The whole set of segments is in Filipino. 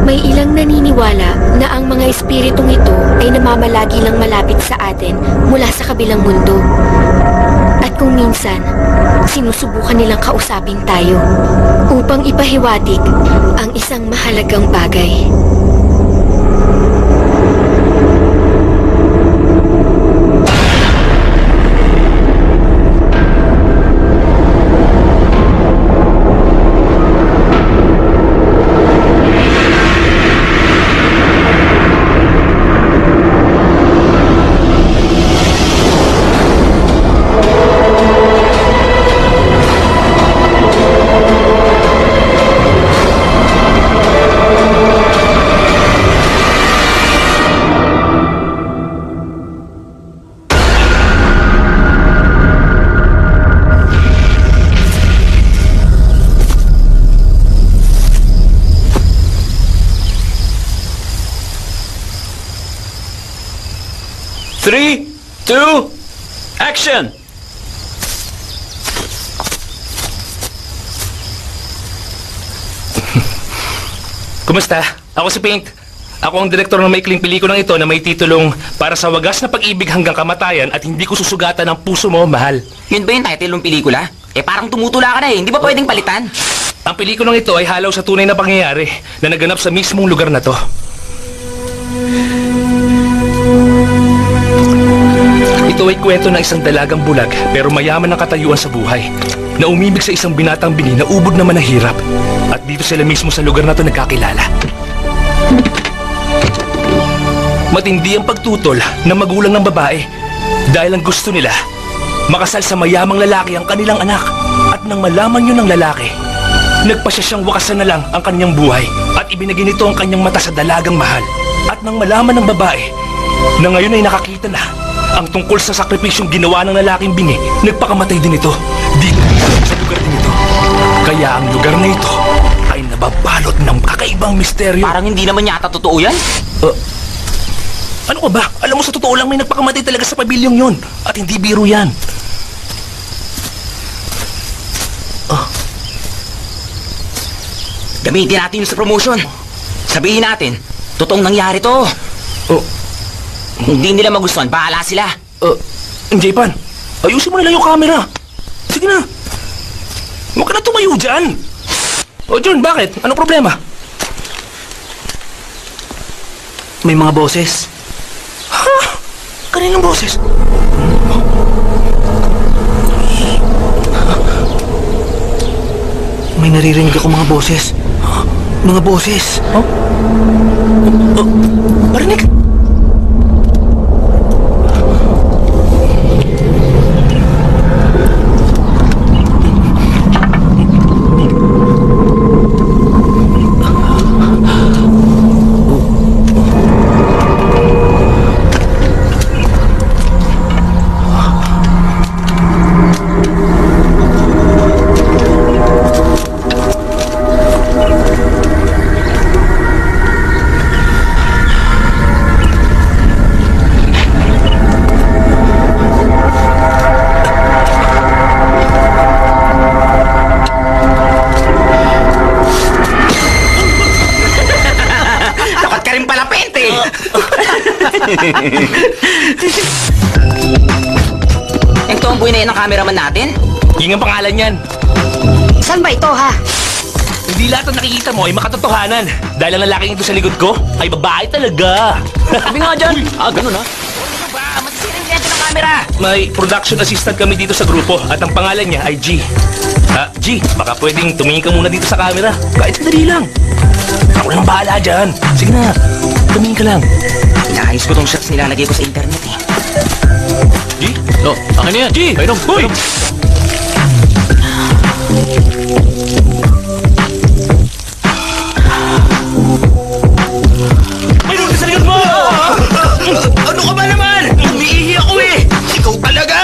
May ilang naniniwala na ang mga espiritong ito ay namamalagi lang malapit sa atin mula sa kabilang mundo. At kung minsan, sinusubukan nilang kausapin tayo upang ipahiwatig ang isang mahalagang bagay. Three, two, action! Kumusta? Ako si Pink. Ako ang direktor ng maikling pelikulang ito na may titulong Para sa Wagas na Pag-ibig Hanggang Kamatayan at Hindi Ko Susugatan ang Puso Mo, Mahal. Yun ba yung title ng pelikula? Parang tumutula ka na eh. Hindi ba pwedeng palitan? Ang pelikulang ito ay halaw sa tunay na pangyayari na naganap sa mismong lugar na to. Ito ay kwento ng isang dalagang bulag pero mayaman ng katayuan sa buhay na umibig sa isang binatang bingi na ubod naman ng hirap. At dito sila mismo sa lugar na to nagkakilala. Matindi ang pagtutol ng magulang ng babae dahil ang gusto nila makasal sa mayamang lalaki ang kanilang anak. At nang malaman yun ng lalaki, nagpasya siyang wakasan na lang ang kanyang buhay at ibinigay nito ang kanyang mata sa dalagang mahal. At nang malaman ng babae na ngayon ay nakakita na ang tungkol sa sakripisyong ginawa ng lalaking bingi, nagpakamatay din ito dito sa lugar din ito. Kaya ang lugar na ito ay nababalot ng kakaibang misteryo. Parang hindi naman yata totoo yan. Ano ka ba? Alam mo, sa totoo lang may nagpakamatay talaga sa pabilyong yon. At hindi biro yan. Gamitin natin yun sa promotion. Sabihin natin, totoong nangyari to. Hindi nila magustuhan, bahala sila. Jaypan, ayusin mo na lang yung camera. Sige na. Huwag ka na tumayo dyan. John, bakit? Anong problema? May mga boses. Ha? Kaninong boses? May naririnig ako mga boses. Mga boses. Marinig? Dapat ka rin pala, Pente! Yung tomboy na yan ang cameraman natin? Yung ang pangalan yan. Saan ba ito, ha? Hindi lahat ng nakikita mo ay makatotohanan. Dahil ang lalaking ito sa likod ko ay babae talaga. Sabi nga dyan. Ganun ha? Ano ba? Masisirin niya ng camera! May production assistant kami dito sa grupo at ang pangalan niya ay G. G, baka pwedeng tumingin ka muna dito sa camera. Kahit sandali lang. Ako lang bahala dyan. Sige na, tumingin ka lang. Inaayos ko tong shots nilalagay ko sa internet eh. G? Akin na yan. G! Painom! Hoy! Painom ka sa likod mo! Ano ka ba naman? Umiihi ako eh! Ikaw talaga!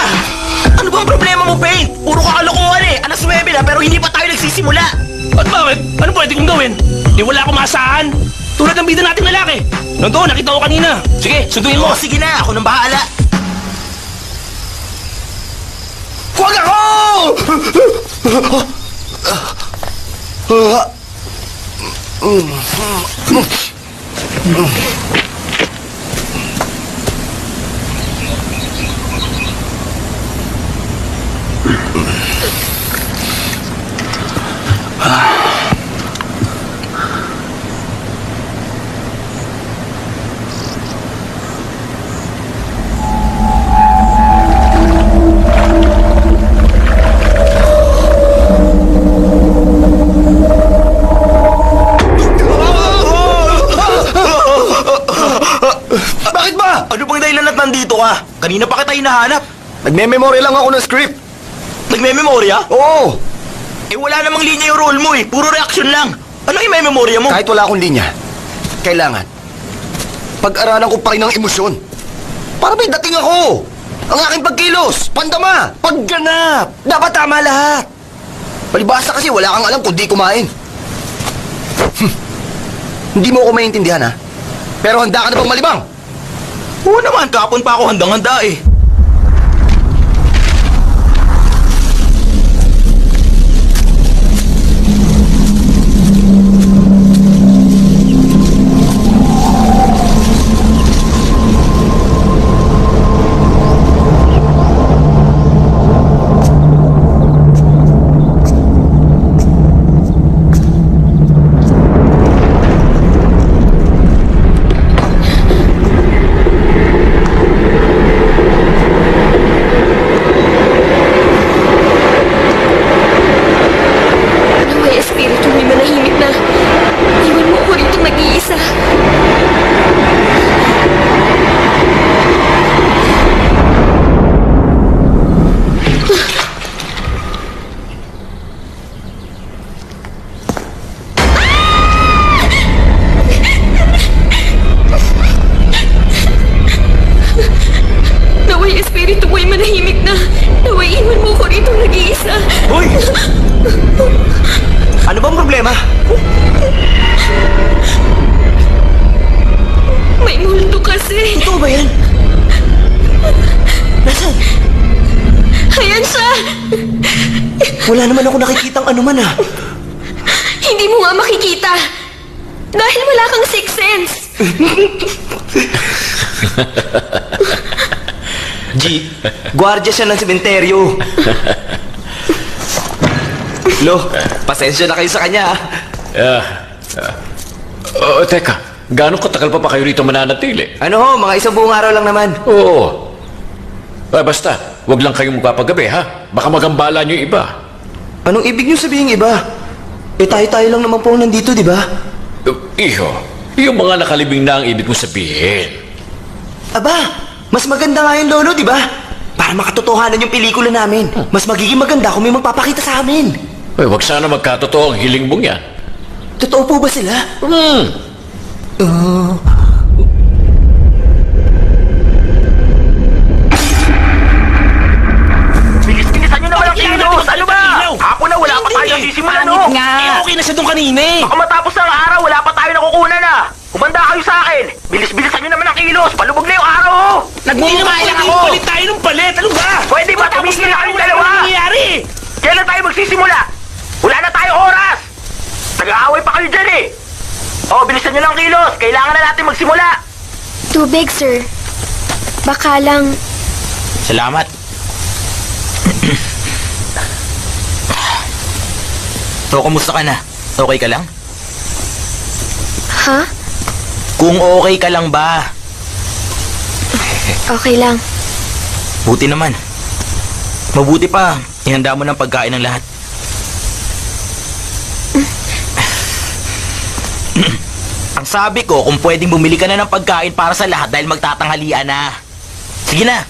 Ano ba ang problema mo, Pain? Puro kakalokohan eh! Alas 9 na pero hindi pa tayo nagsisimula! At bakit? Ano pwede kong gawin? Di wala akong maasahan. Tulad ng bida nating lalaki. Nandoon, nakita ko kanina. Sige, sunduin mo. Sige na, ako nang bahala! Huwag ako! Bakit ba? Ano bang dahilan at nandito ka? Kanina pa kita hinahanap. Nagme-memory lang ako ng script. Nagme-memorya? Oo, Eh wala namang linya yung role mo eh. Puro reaction lang. Ano yung may memorya mo? kahit wala akong linya. Kailangan. Pag-aralan ko pa rin ang emosyon. Para may dating ako. Ang aking pagkilos, pandama, pagganap. Dapat tama lahat. Palibasa kasi wala kang alam kung di kumain. Hindi mo ako maintindihan, ha? Pero handa ka na bang malibang? Oo naman, kapon pa ako handang-handa eh. Naway espiritu may manahimik na. Iwan mo ako rito nag-iisa. Naway espiritu mo'y manahimik na. Naway iwan mo ako rito nag-iisa. Hoy! Ano bang problema? May multo kasi. Totoo ba yan? Nasaan? Ayan siya. Wala naman ako nakikitang anuman ah. Hindi mo nga makikita. Dahil wala kang sixth sense. G, gwardiya siya ng sementeryo. Lo, pasensya na kayo sa kanya ah. Teka, gaano katagal pa kayo rito mananatili? Ano ho, mga isang buong araw lang naman. Oo. Basta, wag lang kayong magpapagabi, ha? Baka magambala niyo yung iba. Anong ibig niyo sabihin iba? Eh tayo-tayo lang naman po nandito, di ba? Iho, yung mga nakalibing na ang ibig mo sabihin. Aba, mas maganda nga yun, Lolo, di ba? Para makatotohanan yung pelikula namin. Mas magiging maganda kung may magpapakita sa amin. Wag sana magkatotoo ang hiling mong yan. Totoo po ba sila? Bilis-bilisan nyo naman ang kilos! Ano ba? Ako na wala pa tayo sisimulan, no? Eh, okay na siya doon kanina eh. Baka matapos ng araw, wala pa tayo nakukunan na. Kumanda kayo sa akin. Bilis-bilisan nyo naman ang kilos. Palubog na yung araw, oh. Nagmumukha ako. Palit tayo ng palit. Ano ba? Pwede ba tumigil na kayong dalawa? Ano nangyayari? Kailan tayo magsisimula? Wala na tayo oras. Nag-aaway pa kayo dyan eh. Oh, bilisan nyo lang ang kilos. Kailangan na natin magsimula. Tubig, sir. Baka lang... Salamat. So, kumusta ka na? Okay ka lang? Ha? Kung okay ka lang ba? Okay lang. Buti naman. Mabuti pa, ihanda mo ng pagkain ng lahat. Ang sabi ko, kung pwedeng bumili ka na ng pagkain para sa lahat dahil magtatanghalian na. Sige na.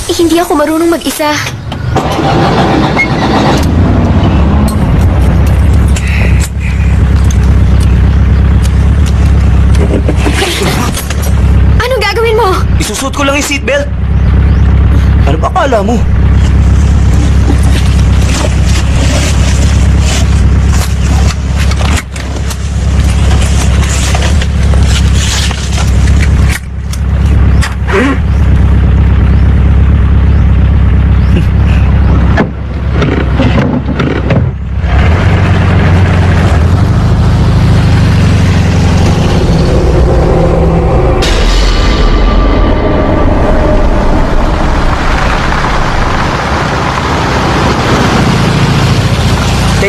Hindi ako marunong mag-isa. Anong gagawin mo? Isusuot ko lang yung seatbelt. Ano ba akala mo?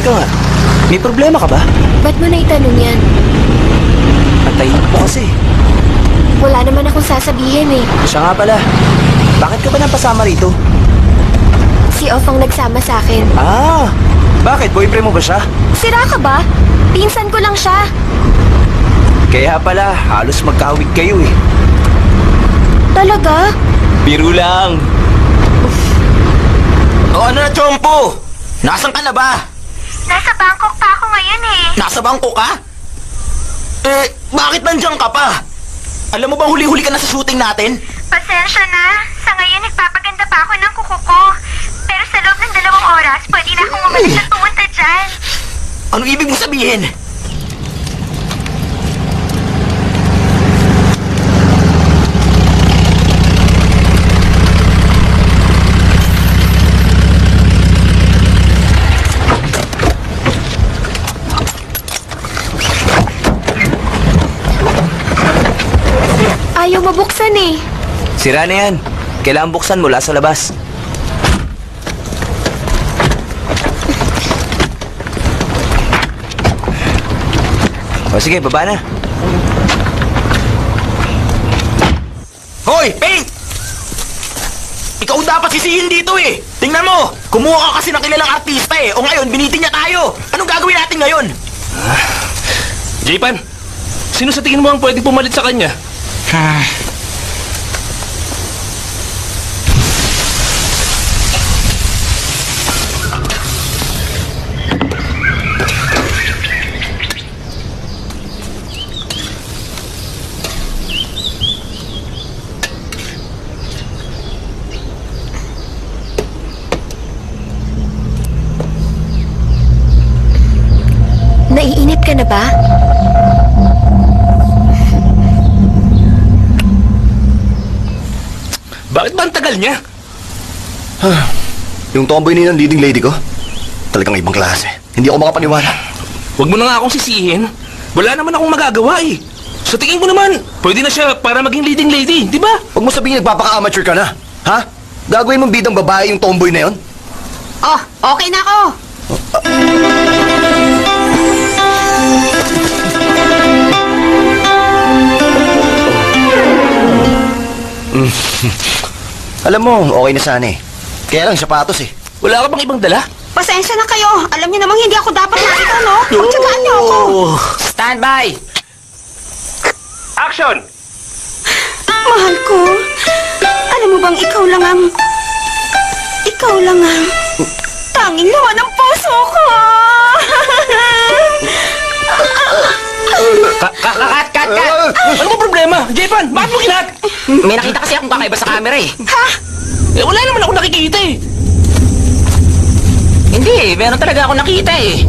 Teka nga, may problema ka ba? Ba't mo naitanong yan? Antayin mo kasi. Wala naman akong sasabihin eh. Siya nga pala. Bakit ka ba napasama rito? Si Off ang nagsama sa akin. Ah, bakit? Boyfriend mo ba siya? Sira ka ba? Pinsan ko lang siya. Kaya pala, halos magkahawig kayo eh. Talaga? Biro lang. O ano na, Chompo? Nasaan ka na ba? Nasa Bangkok pa ako ngayon eh. Nasa bangko ka? Bakit nandiyan ka pa? Alam mo bang huli-huli ka na sa shooting natin? Pasensya na. Sa ngayon nagpapaganda pa ako ng kuko ko. Pero sa loob ng 2 oras, pwede na akong umalis at pumunta dyan. Ano ibig mong sabihin? Ayaw mabuksan eh. Sira na yan. Kailangan buksan mula sa labas. O sige, baba na. Hoy, Paint! Ikaw dapat sisihin dito eh! Tingnan mo! Kumuha ka kasi ng kilalang artista eh! O ngayon, binitin niya tayo! Anong gagawin natin ngayon? J-Pan, sino sa tingin mo ang pwede pumalit sa kanya? Naiinip ka na ba? Bakit ba ang tagal niya? Yung tomboy na yun, leading lady ko, talagang ibang klase. Hindi ako makapaniwala. Huwag mo na nga akong sisihin. Wala naman akong magagawa eh. Sa tingin mo naman, pwede na siya para maging leading lady, di ba? Huwag mo sabihin nagpapaka-amateur ka na. Ha? Gagawin mong bidang babae yung tomboy na yun? Oh, okay na ako. Alam mo, okay na sana eh. Kaya lang sapatos eh. Wala ka bang ibang dala? Pasensya na kayo. Alam niyo namang hindi ako dapat nakita, no? Pagtsagaan niyo ako. Standby! Action! Mahal ko. Alam mo bang ikaw lang ang tanging laman ng puso ko. Kat! Ano ba problema? J-Pan, bakit mo kinat? May nakita kasi akong kakaiba sa camera eh. Eh, wala naman ako nakikita eh. Hindi, meron talaga akong nakita eh.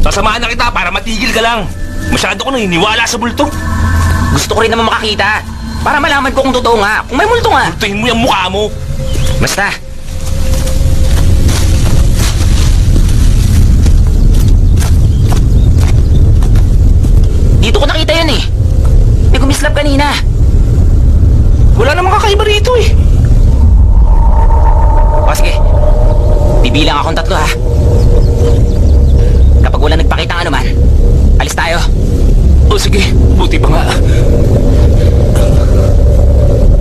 Sasamahan na kita para matigil ka lang. Masyado ko naniniwala sa bulto. Gusto ko rin naman makakita. Para malaman ko kung totoo nga. Kung may multo nga. Tingin mo yung mukha mo. Basta. Dito ko nakita yun eh. May kumislap kanina. Wala namang kakaiba rito eh. O sige. Bibilang akong 3 ha. Kapag wala nagpakita ng anuman, alis tayo. O sige, buti pa nga.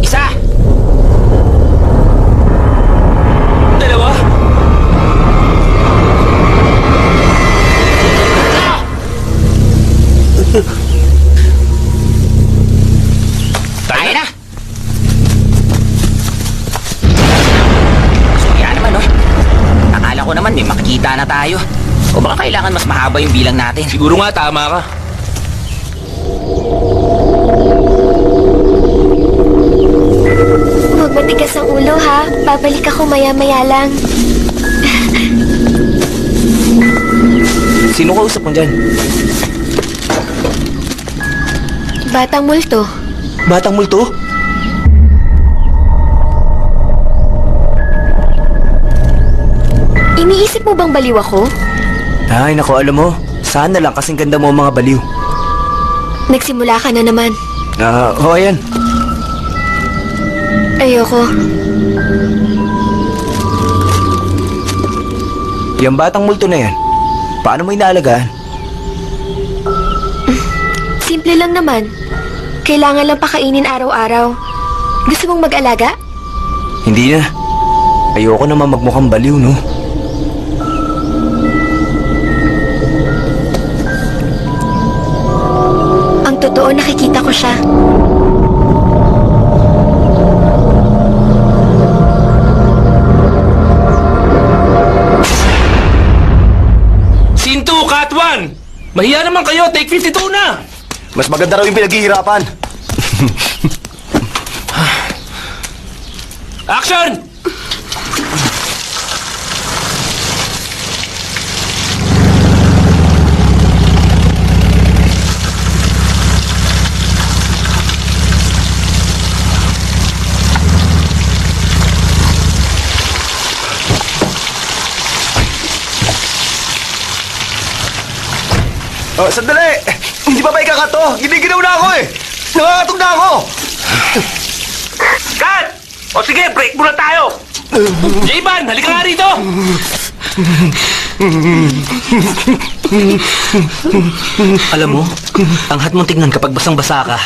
1, 2. Tayo na! Kaya naman, no? Akala ko naman may makikita na tayo. O baka kailangan mas mahaba yung bilang natin. Siguro nga tama ka. Huwag matigas ang ulo ha. Babalik ako maya-maya lang. Sino kausap mo dyan? Batang multo. Batang multo? Iniisip mo bang baliw ako? Ay, naku, alam mo. Sana lang kasing ganda mo ang mga baliw. Nagsimula ka na naman. Oo, ayan. Ayoko. Yung batang multo na yan, paano mo inaalagaan? Simple lang naman. Kailangan lang pakainin araw-araw. Gusto mong mag-alaga? Hindi na. Ayoko naman magmukhang baliw, no? Ang totoo, nakikita ko siya. Scene 2, Cut 1! Mahiya naman kayo, take 52 na! Mas maganda raw yung pinaghihirapan. Action! Oh, sandali! Hindi pa ba ikakato? Giniginaw na ako eh! Nakakatog na ako! Cut! O sige, break muna tayo! J-Ban, halika nga rito! Alam mo, ang hat mong tignan kapag basang-basa ka.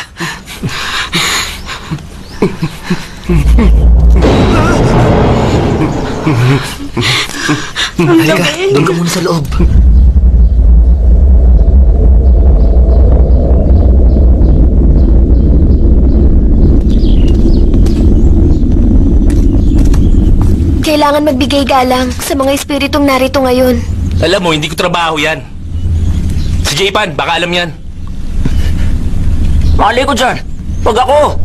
Halika, doon ka muna sa loob. Kailangan magbigay galang sa mga espiritong narito ngayon. Alam mo, hindi ko trabaho yan. Si J-Pan, baka alam yan. Mali ko dyan. Wag ako.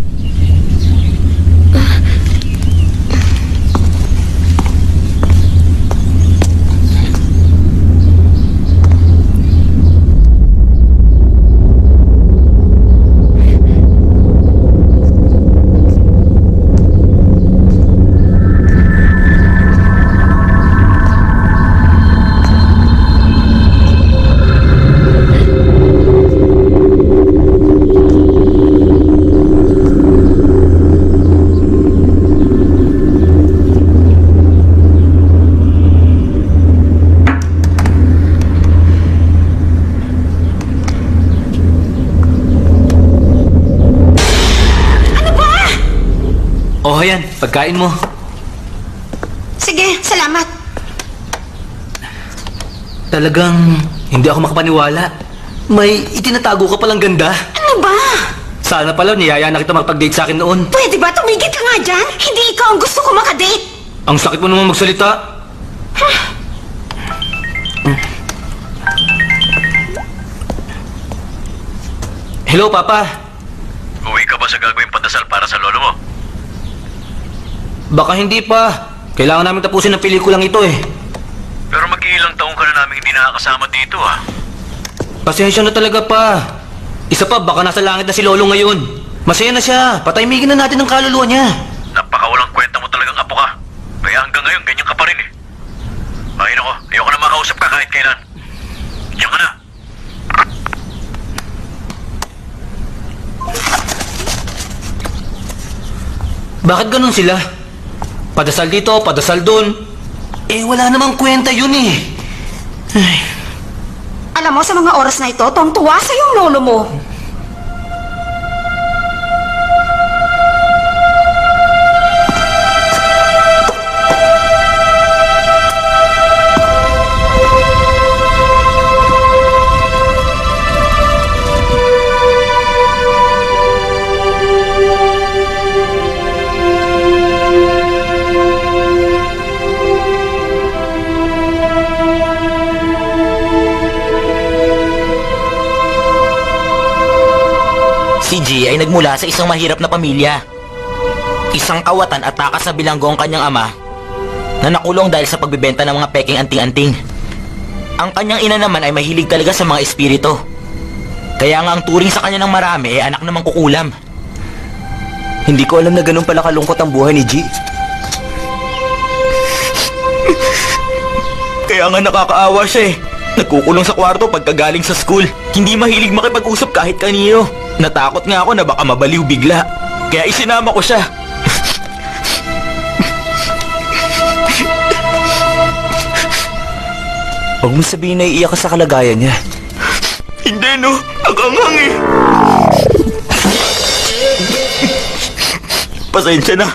Oh, yan, pagkain mo. Sige, salamat. Talagang hindi ako makapaniwala. May itinatago ka palang ganda. Ano ba? Sana pala niyaya na kita makapag-date sa akin noon. Pwede ba tumigil ka nga dyan? Hindi ikaw ang gusto ko makadate. Ang sakit mo naman magsalita. Hello, Papa. Uwi ka ba sa gagawing pandasal para sa lolo mo? Baka hindi pa. Kailangan namin tapusin ang pelikulang ito eh. Pero mag-iilang taong ka na namin hindi nakakasama dito ah. Pasensya na talaga pa. Isa pa, baka nasa langit na si Lolo ngayon. Masaya na siya. Patahimigin na natin ang kaluluwa niya. Napakawalang kwenta mo talagang apo ka. Kaya hanggang ngayon, ganyan ka pa rin eh. Ay nako, ayoko na makausap ka kahit kailan. Diyan ka na. Bakit ganun sila? Padasal dito, padasal doon. Eh, wala namang kwenta yun eh. Ay. Alam mo, sa mga oras na ito, tuwang-tuwa sa yung lolo mo. Si G ay nagmula sa isang mahirap na pamilya. Isang kawatan at takas na bilanggo ang kanyang ama na nakulong dahil sa pagbebenta ng mga peking anting-anting. Ang kanyang ina naman ay mahilig talaga sa mga espiritu. Kaya nga ang turing sa kanya ng marami ay anak na mangkukulam. Hindi ko alam na ganun pala kalungkot ang buhay ni G. Kaya nga nakakaawa siya eh. Nagkukulong sa kwarto pagkagaling sa school. Hindi mahilig makipag-usap kahit kanino. Natakot nga ako na baka mabaliw bigla. Kaya isinama ko siya. Huwag mo sabihin na iiyak ka sa kalagayan niya. Hindi, no? Nakangang eh. Pasensya na.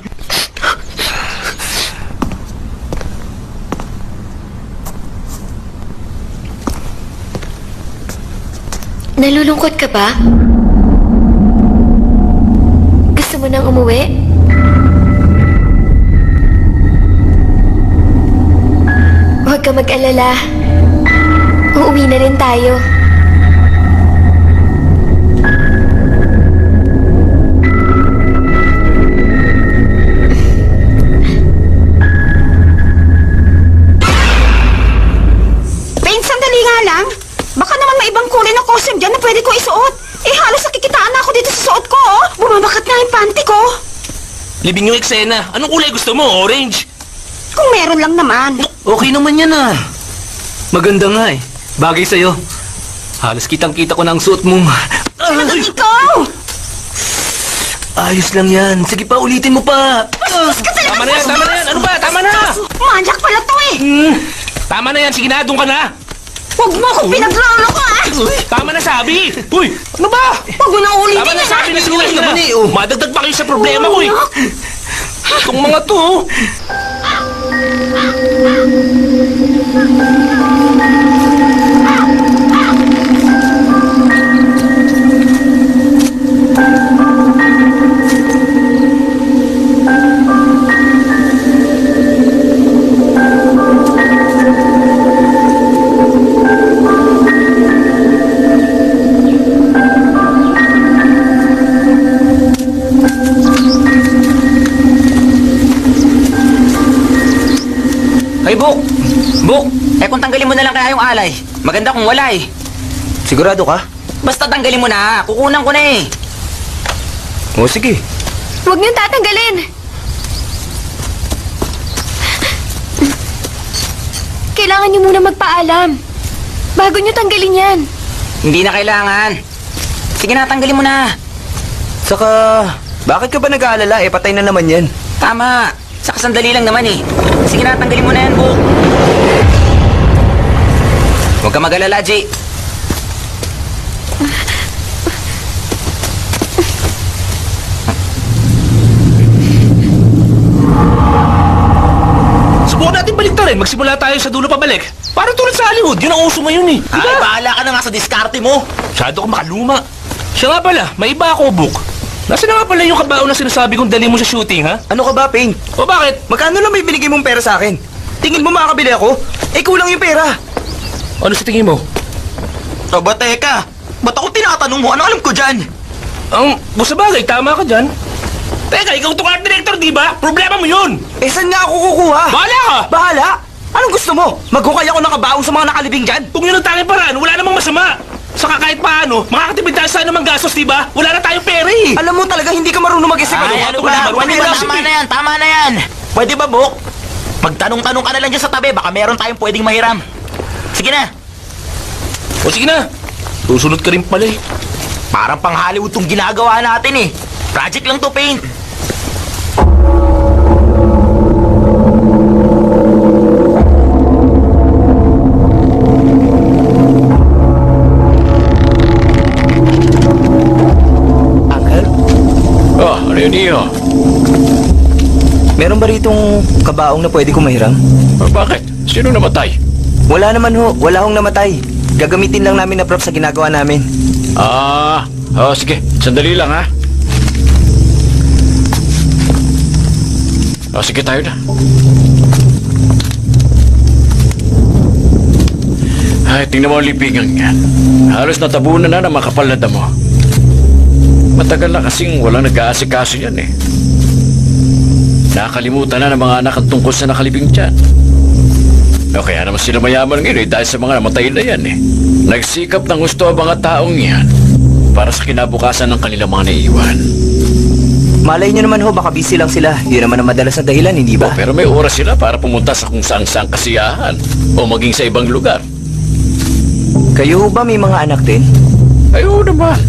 Nalulungkot ka ba? Gusto mo nang umuwi? Huwag ka mag-alala. Uuwi na rin tayo. Paint, sandali nga lang. Baka naman may ibang kulay na costume dyan na pwede ko isuot. Eh, halos nakikitaan na ako dito sa suot ko, oh. Bumabakat na yung panty ko. Libing yung eksena. Anong kulay gusto mo? Orange? Kung meron lang naman. Okay naman yan ah. Maganda nga eh. Bagay sa'yo. Halos kitang-kita ko na ang suot mong... Talagang ikaw! Ayos lang yan. Sige pa, ulitin mo pa. Tama na yan, tama na yan. Ano ba? Tama na! Manyak pala to eh. Tama na yan, sige na, doon ka na. Huwag mo akong pinaglolo ko ah. Tama na sabi. Uy, ano ba? Huwag mo na ulitin Tama na yan sabi na ah. sige na, sige na. Madagdag pa kayo sa problema ko eh. Itong mga to, oh. Hey, Buk! Buk! Eh kung tanggalin mo na lang kaya yung alay. Maganda kung wala eh. Sigurado ka? Basta tanggalin mo na. Kukunan ko na eh. O sige. Huwag niyong tatanggalin. Kailangan niyo muna magpaalam. Bago niyo tanggalin yan. Hindi na kailangan. Sige na, tanggalin mo na. Saka, bakit ka ba nag-aalala? Eh, patay na naman yan. Tama. Saka sandali lang naman eh. Sige na, tanggalin mo na yan, Buk. Huwag ka mag-alala, Jay. Subukan natin baliktarin. Magsimula tayo sa dulo pabalik. Parang tulad sa Hollywood. Yun ang uso ngayon eh. Ay, bahala ka na nga sa diskarte mo. Masyado ka makaluma. Siya nga pala, may iba ako, Buk. Nasaan na nga pala yung kabao na sinasabi kong dali mo sa shooting, ha? Ano ka ba, Pain? O bakit? Magkano lang may binigay mong pera sa akin? Tingin mo makakabili ako? Eh, kulang yung pera. Ano sa tingin mo? Aba, teka. Ba't ako tinatanong mo? Ano alam ko dyan? Sa bagay, tama ka dyan. Teka, ikaw itong art director, di ba? Problema mo yun! Eh, saan nga ako kukuha? Bahala ka! Bahala? Anong gusto mo? Maghukay ako ng kabaong sa mga nakalibing dyan? Kung yun ang tanging paraan, wala namang masama. Saka kahit paano, makakatipid tayo sa anumang gastos, di ba? Wala na tayong pera eh. Alam mo talaga hindi ka marunong mag-isip. Ay, ano ba? Tama na yan, tama na yan. Pwede ba, Buk? Magtanong-tanong ka na lang dyan sa tabi. Baka meron tayong pwedeng mahiram. Sige na. O sige na. Susunod ka rin pala eh. Parang pang Hollywood tong ginagawa natin eh. Project lang to, Paint. Uncle, Ano yun, Iyo? meron ba ritong kabaong na pwede kong mahiram? Bakit? Sino namatay? Wala naman ho. Wala hong namatay. Gagamitin lang namin na prop sa ginagawa namin. Sige. Sandali lang, ha? Sige, tayo na. Ay, tingnan mo ang libingan yan. Halos natabunan na ng makapal na damo. Matagal na kasing walang nag-aasikaso yan eh. Nakalimutan na ng mga anak ang tungkol sa nakalibing dyan. O kaya naman sila mayaman ngayon eh, dahil sa mga namatay na yan eh. Nagsikap ng gusto ang mga taong yan para sa kinabukasan ng kanilang mga naiiwan. Malay nyo naman ho, baka busy lang sila. Yun naman ang madalas na dahilan, hindi ba? Pero may oras sila para pumunta sa kung saan-saan kasiyahan o maging sa ibang lugar. Kayo ho ba may mga anak din? Ay, oo naman.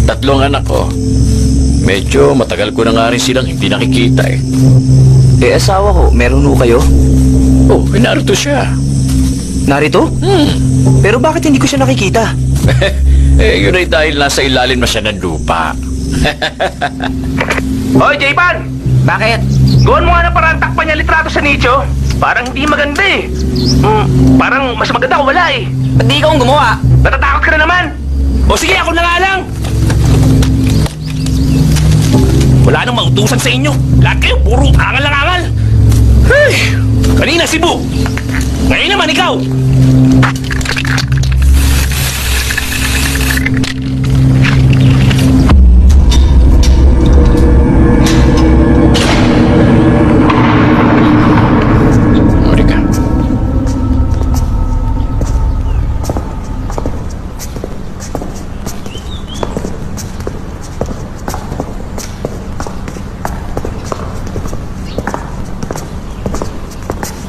3 anak ko. Medyo matagal ko na nga rin silang hindi nakikita eh. Eh, asawa ho, meron ho kayo? Oh, narito siya. Narito? Pero bakit hindi ko siya nakikita? Yun ay dahil nasa ilalim na siya ng lupa. Hoy, J-Pan! Bakit? Gawin mo nga na parang takpan niya litrato sa nicho. Parang hindi maganda eh. Parang mas maganda kung wala eh. Ba't di ikaw ang gumawa? Natatakot ka na naman. O sige, ako na nga lang. Wala nang mautusan sa inyo. Lahat kayo, puro angal lang angal. Hey, kanina si Bu. Ngayon naman ikaw. Monica.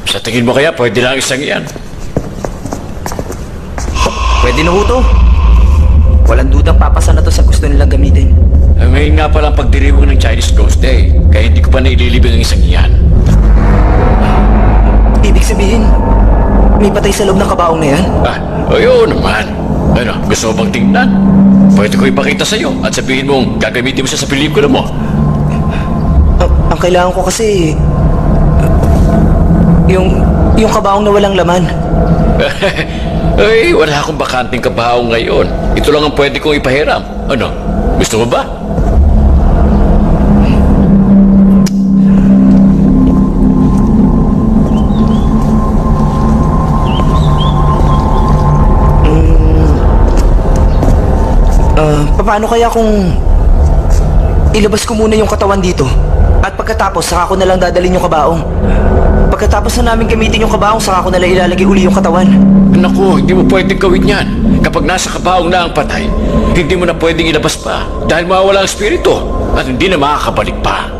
Sa tingin mo kaya pwede lang isang iyan? Pwede na ho to. Walang dudang papasa na to sa gusto nilang gamitin. Ngayon nga pala ang pagdiriwang ng Chinese Ghost Day, kaya hindi ko pa naililibing ang isang iyan. Ibig sabihin, may patay sa loob ng kabaong na yan? Ayun naman. Ano, gusto mo bang tingnan? Pwede ko ipakita sa'yo at sabihin mong gagamitin mo siya sa pelikula mo. Ang kailangan ko kasi... yung kabaong na walang laman. Ay, wala akong bakanting kabaong ngayon. Ito lang ang pwede kong ipahiram. Ano, gusto mo ba? Paano kaya kung ilabas ko muna yung katawan dito at pagkatapos saka ko na lang dadalhin yung kabaong? Pagkatapos na namin gamitin yung kabaong, saka ko na lang ilalagay uli yung katawan. Naku, hindi mo pwedeng gawin yan. Kapag nasa kabaong na ang patay, hindi mo na pwedeng ilabas pa dahil mawawala ang espiritu at hindi na makakabalik pa.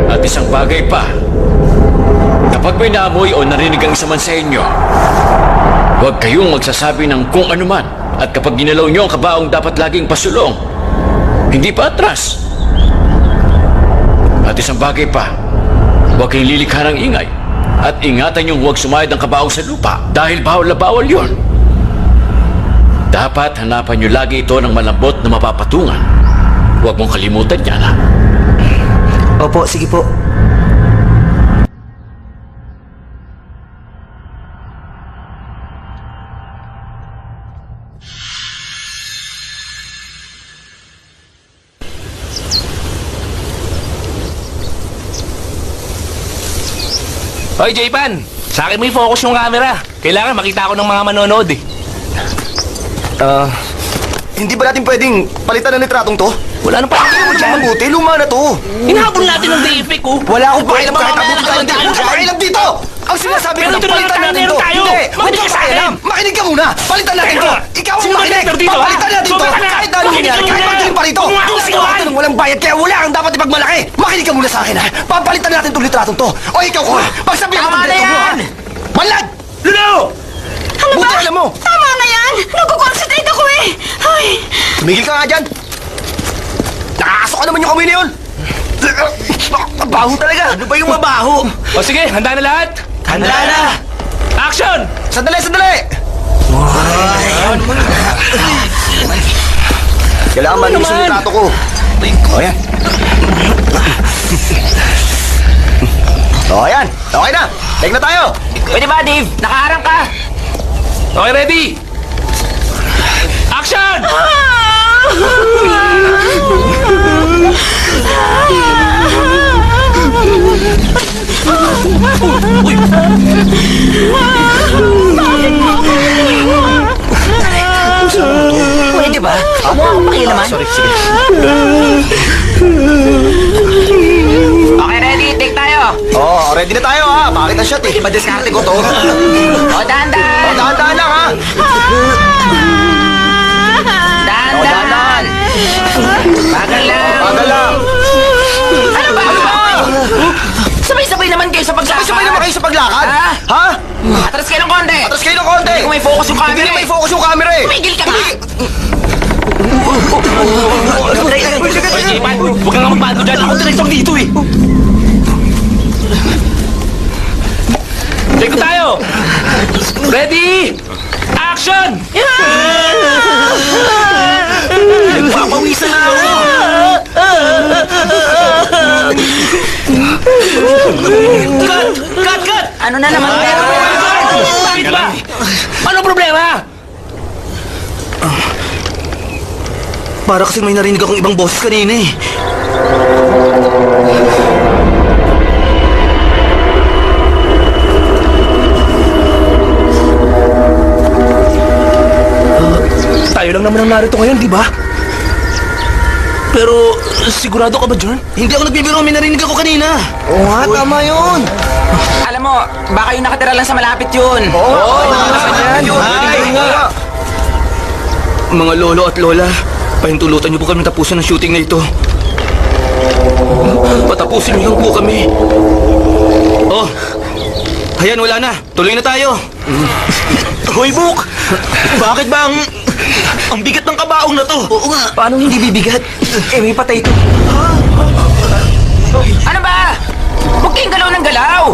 At isang bagay pa, kapag may naamoy o narinig ang isa man sa inyo, huwag kayong magsasabi ng kung anuman. At kapag ginalaw nyo ang kabaong, dapat laging pasulong, hindi pa atras. At isang bagay pa, huwag kayong lilikha ng ingay. At ingatan yung huwag sumayad ang kabaong sa lupa dahil bawal na bawal yun. Dapat hanapan nyo lagi ito ng malambot na mapapatungan. Huwag mong kalimutan yan, ha? Opo, sige po. Hoy, J-Pan! Sa akin mo i-focus yung camera. Kailangan makita ko ng mga manonood eh. Hindi ba natin pwedeng palitan ng litratong to? Wala nang pakialam mo dyan. Mabuti, luma na to. Hinahabol natin ng day effect oh. Wala akong pakialam Pwede kahit mamaya abutin tayo. na Hindi tayo ako dyan. pakialam dito! Ang sinasabi ko Pero lang, ito na palitan lang natin tayo, to. tayo. Hindi, Makinig huwag ka ka sa akin. pakialam. Makinig ka muna. Palitan natin to. Teka. Ikaw ang Sino makinig. nag-enter dito, ha? Papalitan natin to. Sumama ka na. Kahit na anong Makinig mangyari, ka kahit muna. magdilim pa rito. Kung Gusto maasiwan. natin ng walang bayad, kaya wala kang dapat ipagmalaki. Makinig ka muna sa akin, ha? Papalitan natin itong litratong to. O ikaw ko, pagsabihan mo Tama ng na direkto mo, ha? yan! Manlag! Lulu! Ano Buti ba? alam mo. Tama na yan! Nagko-concentrate ako eh! Ay! Tumigil ka nga dyan! Nakakasok ka naman yung kamay na yun! Mabaho talaga! Ano ba yung mabaho? O sige, handa na lahat? Handa na! Action! Sandali, sandali! Kailangan malinis yung litrato ko. O yan. O yan. Okay na. Take na tayo. Pwede ba, Dave? Nakaharang ka! Okay, ready? Action! Pwede ba? Huwag mo akong pakialaman. Sorry, sige. Okay, ready? Take tayo! Oh, ready na tayo ha. Bakit na shot eh? Madiskarte ko to. O, dahan-dahan! Dahan-dahan lang ha. Dahan-dahan! Bagal lang! Bagal lang. Ano ba? Sabay-sabay naman kayo sa paglakad! Sabay naman kayo sa paglakad. Ha? Ha? Atras kayo ng eh! Hindi ko may focus yung camera Hindi na may eh. focus yung camera eh! Tumigil ka nga! Huwag kang magbago dyan. Ako direktong dito eh. Take ko tayo. Ready? Action! Nagpapawisan na ako! Cut! Ano na naman? Bakit ba? Ano problema? Para kasi may narinig akong ibang boses kanina eh. Tayo lang naman ang narito ngayon, di ba? Pero, sigurado ka ba, John? Hindi ako nagbibiro, may narinig ako kanina. Oo nga, tama yun. Alam mo, baka yung nakatira lang sa malapit yun. Mga lolo at lola, pahintulutan niyo po kami tapusin ang shooting na ito. Patapusin niyo lang po kami. Oh, ayan, wala na. Tuloy na tayo. Hoy, Book! Bakit ba ang bigat ng kabaong na to? Oo nga. Paano hindi bibigat? Eh, may patay ito. Ano ba? Huwag kayong galaw ng galaw!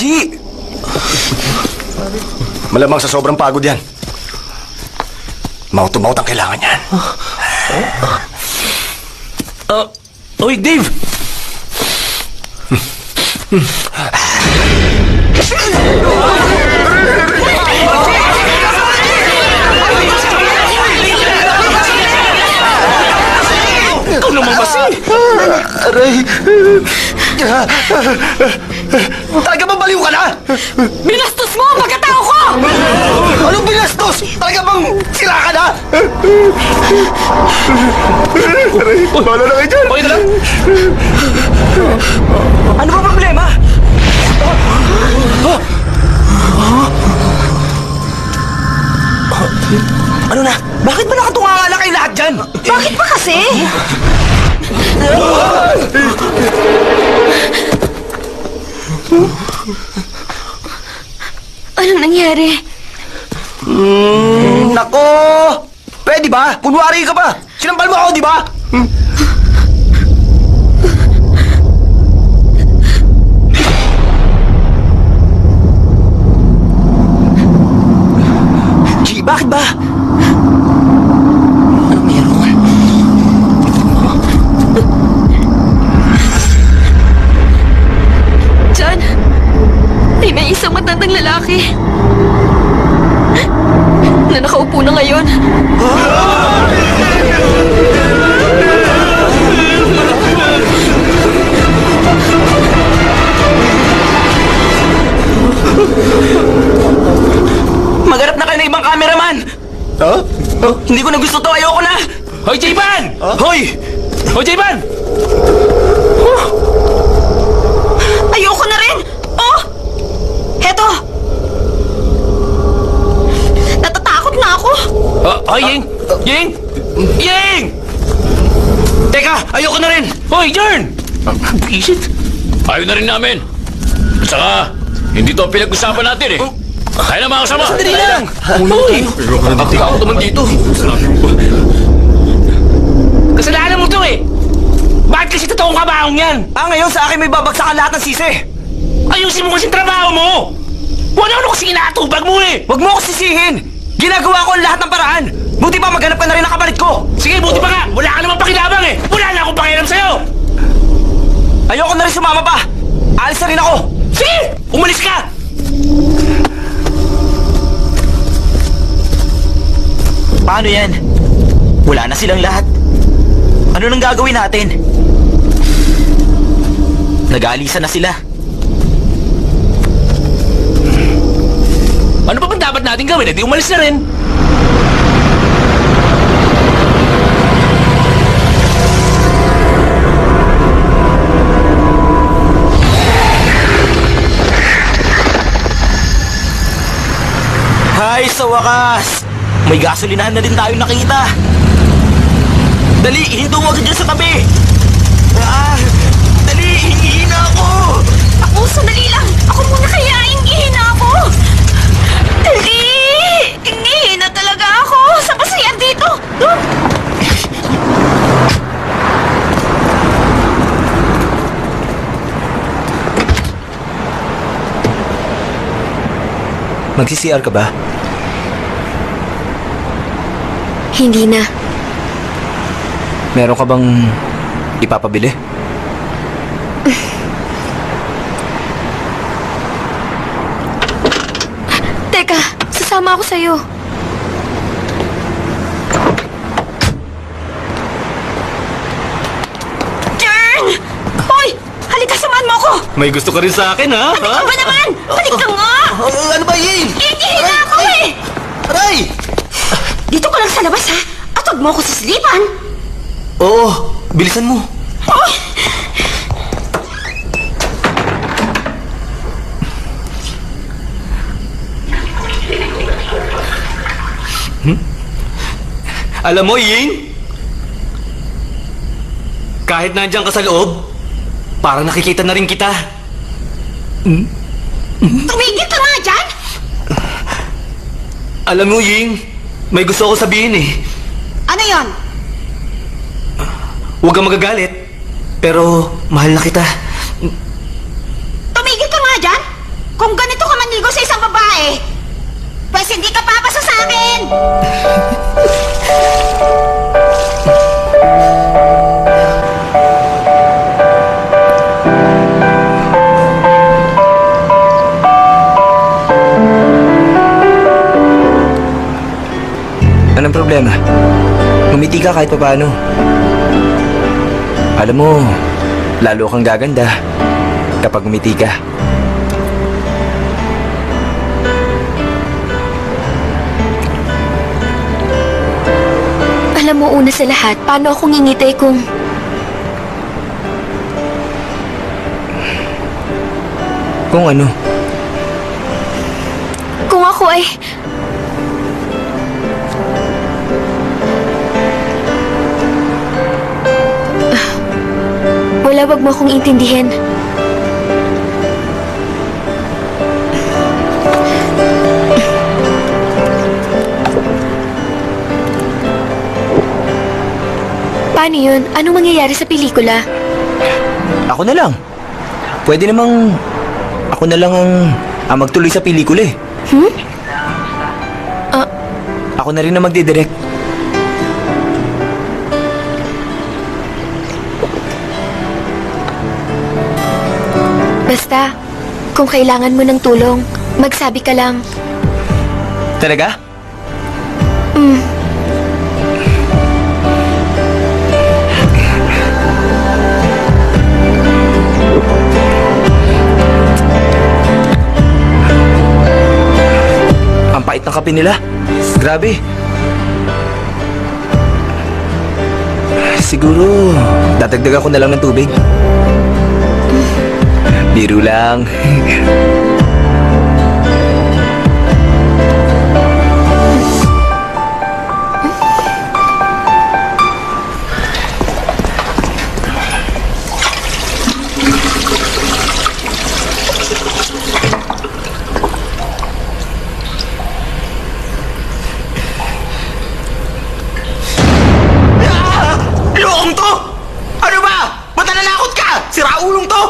G! Malamang sa sobrang pagod yan. Mouth-to-mouth ang kailangan yan. Oy, Dave! Ikaw naman kasi! Aray! Talaga ba baliw ka na? Binastos mo ang pagkatao ko! Anong binastos? Talaga bang sila ka na? Wala na kayo dyan! Okay na lang? Ano ba problema? Ano na? Bakit ba nakatunganga kayo lahat dyan? Bakit ba kasi? Anong nangyari? Nako! Pwede ba? Kunwari ka ba? Sinampal mo ako, di ba? G, bakit ba? Anong meron? John, may isang matandang lalaki na nakaupo na ngayon. Maghanap na kayo ng ibang cameraman! Huh? Hindi ko na gusto to, ayoko na! Hoy, J-Ban! Hoy! Hoy, J-Ban! Ayoko na rin! Oh! Heto! Natatakot na ako! Hoy, Ying! Ying! Ying! Teka, ayoko na rin! Hoy, Jern! Visit? Ayaw na rin namin. At saka, hindi to ang pinag-usapan natin eh. Kaya na mga kasama. Dali lang! Hoy! Ako naman dito. Kasalanan mo to eh! Bakit kasi totoong kabaong yan? Ngayon sa akin may babagsakan lahat ng sisi. Ayusin mo kasing trabaho mo! Wala ano kasi inaatubag mo eh! Huwag mo ako sisihin! Ginagawa ko ang lahat ng paraan! Buti pa maghanap ka na rin ng kapalit ko! Sige, buti pa nga! Wala ka namang pakinabang eh! Wala na akong pakialam sa'yo! Ayoko na rin sumama pa! Alis na rin ako! Sige! Umalis ka! Paano yan? Wala na silang lahat. Ano nang gagawin natin? Nag-aalisan na sila. Ano pa bang dapat natin gawin, edi umalis na rin. Hay, sa wakas! May gasolinahan na din tayo nakita. Dali, hinto mo agad dyan sa tabi! Dali, hingihin na ako! Ako, sandali lang. Ako muna kaya, ingihin na ako. Dali! Ingihin na talaga ako. Sa basayan dito. Magsi-CR ka ba? Hindi na. Meron ka bang ipapabili? Teka, sasama ako sa'yo. Jern! Hoy! Halika, samahan mo ako. May gusto ka rin sa akin, ha? Halika ba naman? Halika nga. Ano ba, Ying? Ingihin na ako eh. Aray! Dito ka lang sa labas ha. At huwag mo ako sisilipan. Oo, bilisan mo. Alam mo, Ying? Kahit nandiyan ka sa loob, parang nakikita na rin kita. Tumigil ka nga dyan. Alam mo, Ying, may gusto ako sabihin eh. Ano yon? Huwag kang magagalit, pero mahal na kita. Tumigil ka nga dyan. Kung ganito ka manigo sa isang babae, pues hindi ka papasa sa akin. Anong problema? Ngumiti ka kahit papaano. Alam mo, lalo kang gaganda kapag ngumiti ka. Alam mo, una sa lahat, paano ako ngingiti kung... Kung ano? Kung ako ay... Wala, wag mo akong intindihin. Paano yun? Anong mangyayari sa pelikula? Ako na lang. Pwede namang ako na lang ang magtuloy sa pelikula eh. Ako na rin na magdidirect. Basta, kung kailangan mo ng tulong, magsabi ka lang. Talaga? Ang pait ng kape nila. Grabe. Siguro, dadagdagan ko na lang ng tubig. Biro lang. Loong to! Ano ba? Ba't nananakot ka? Siraulong to!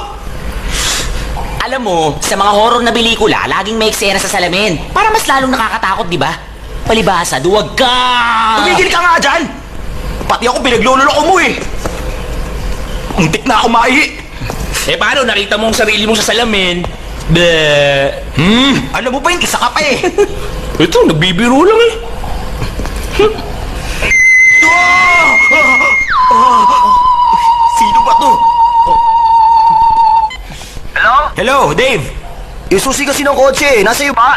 Alam mo, sa mga horror na pelikula, laging may eksena sa salamin. Para mas lalong nakakatakot, di ba? Palibhasa, duwag ka! Tumigil ka nga dyan! Pati ako pinagluloko mo eh! Muntik na ako maihi! Eh paano, nakita mo ang sarili mo sa salamin? Alam mo ba yun, isa ka pa eh! Ito, nagbibiro lang eh. Sino ba to? Hello? Hello, Dave! Yung susi kasi ng kotse, nasa iyo ba?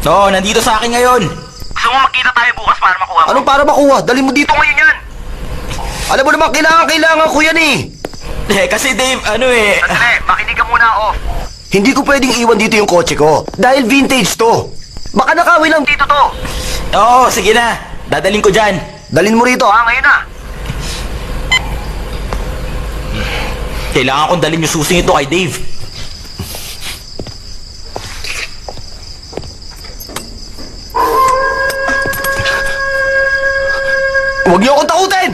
Oo, nandito sa akin ngayon. Gusto mo magkita tayo bukas para makuha mo? Anong para makuha? Dali mo dito ngayon yan. Alam mo naman, kailangan ko yan eh. Kasi Dave, Sandali, makinig ka muna off. Hindi ko pwedeng iwan dito yung kotse ko. Dahil vintage to. Baka nakawin lang dito to. Oo, sige na. Dadaling ko dyan. Dalin mo rito ha, ngayon na. Kailangan kong dalhin yung susing ito kay Dave. Huwag niyo akong takutin!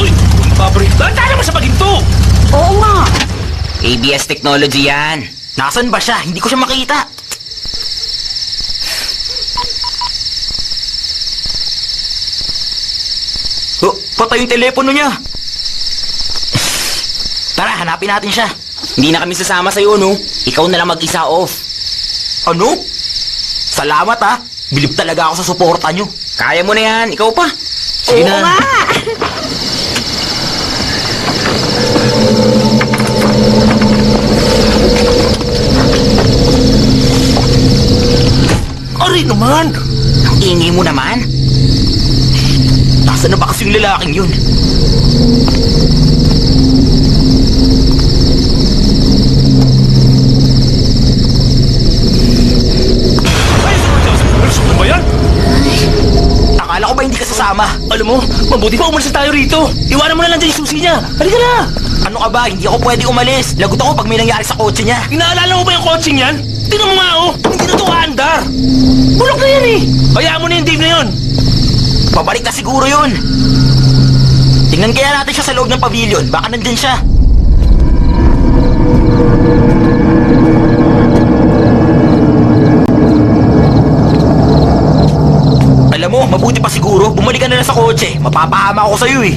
Uy! Pabre, tala mo sa paginto! Oo nga. ABS technology yan. Nasaan ba siya? Hindi ko siya makita. Oh, patay yung telepono niya. Tara, hanapin natin siya. Hindi na kami sasama sa'yo, no? Ikaw na lang mag-isa off. Ano? Salamat, ha? Bilib talaga ako sa suporta nyo. Kaya mo na yan. Ikaw pa. Sige Oo na. nga. Ari naman! Ang ingay mo naman. Nasaan na ba kasi yung lalaking yun? Ano ba yan? Akala ko ba hindi ka sasama? Alam mo, mabuti pa umalis na tayo rito. Iwanan mo na lang dyan yung susi niya. Halika na! Ano ka ba? Hindi ako pwede umalis. Lagot ako pag may nangyari sa kotse niya. Inaalala mo ba yung kotseng yan? Tingnan mo nga oh, hindi na to aandar. Bulok na yan eh. Hayaan mo na yung Dave na yun. Pabalik na siguro yun. Tingnan kaya natin siya sa loob ng pavilion. Baka nandyan siya. Alam mo, mabuti pa siguro. Bumalik ka na lang sa kotse. Mapapahama ako sa'yo eh.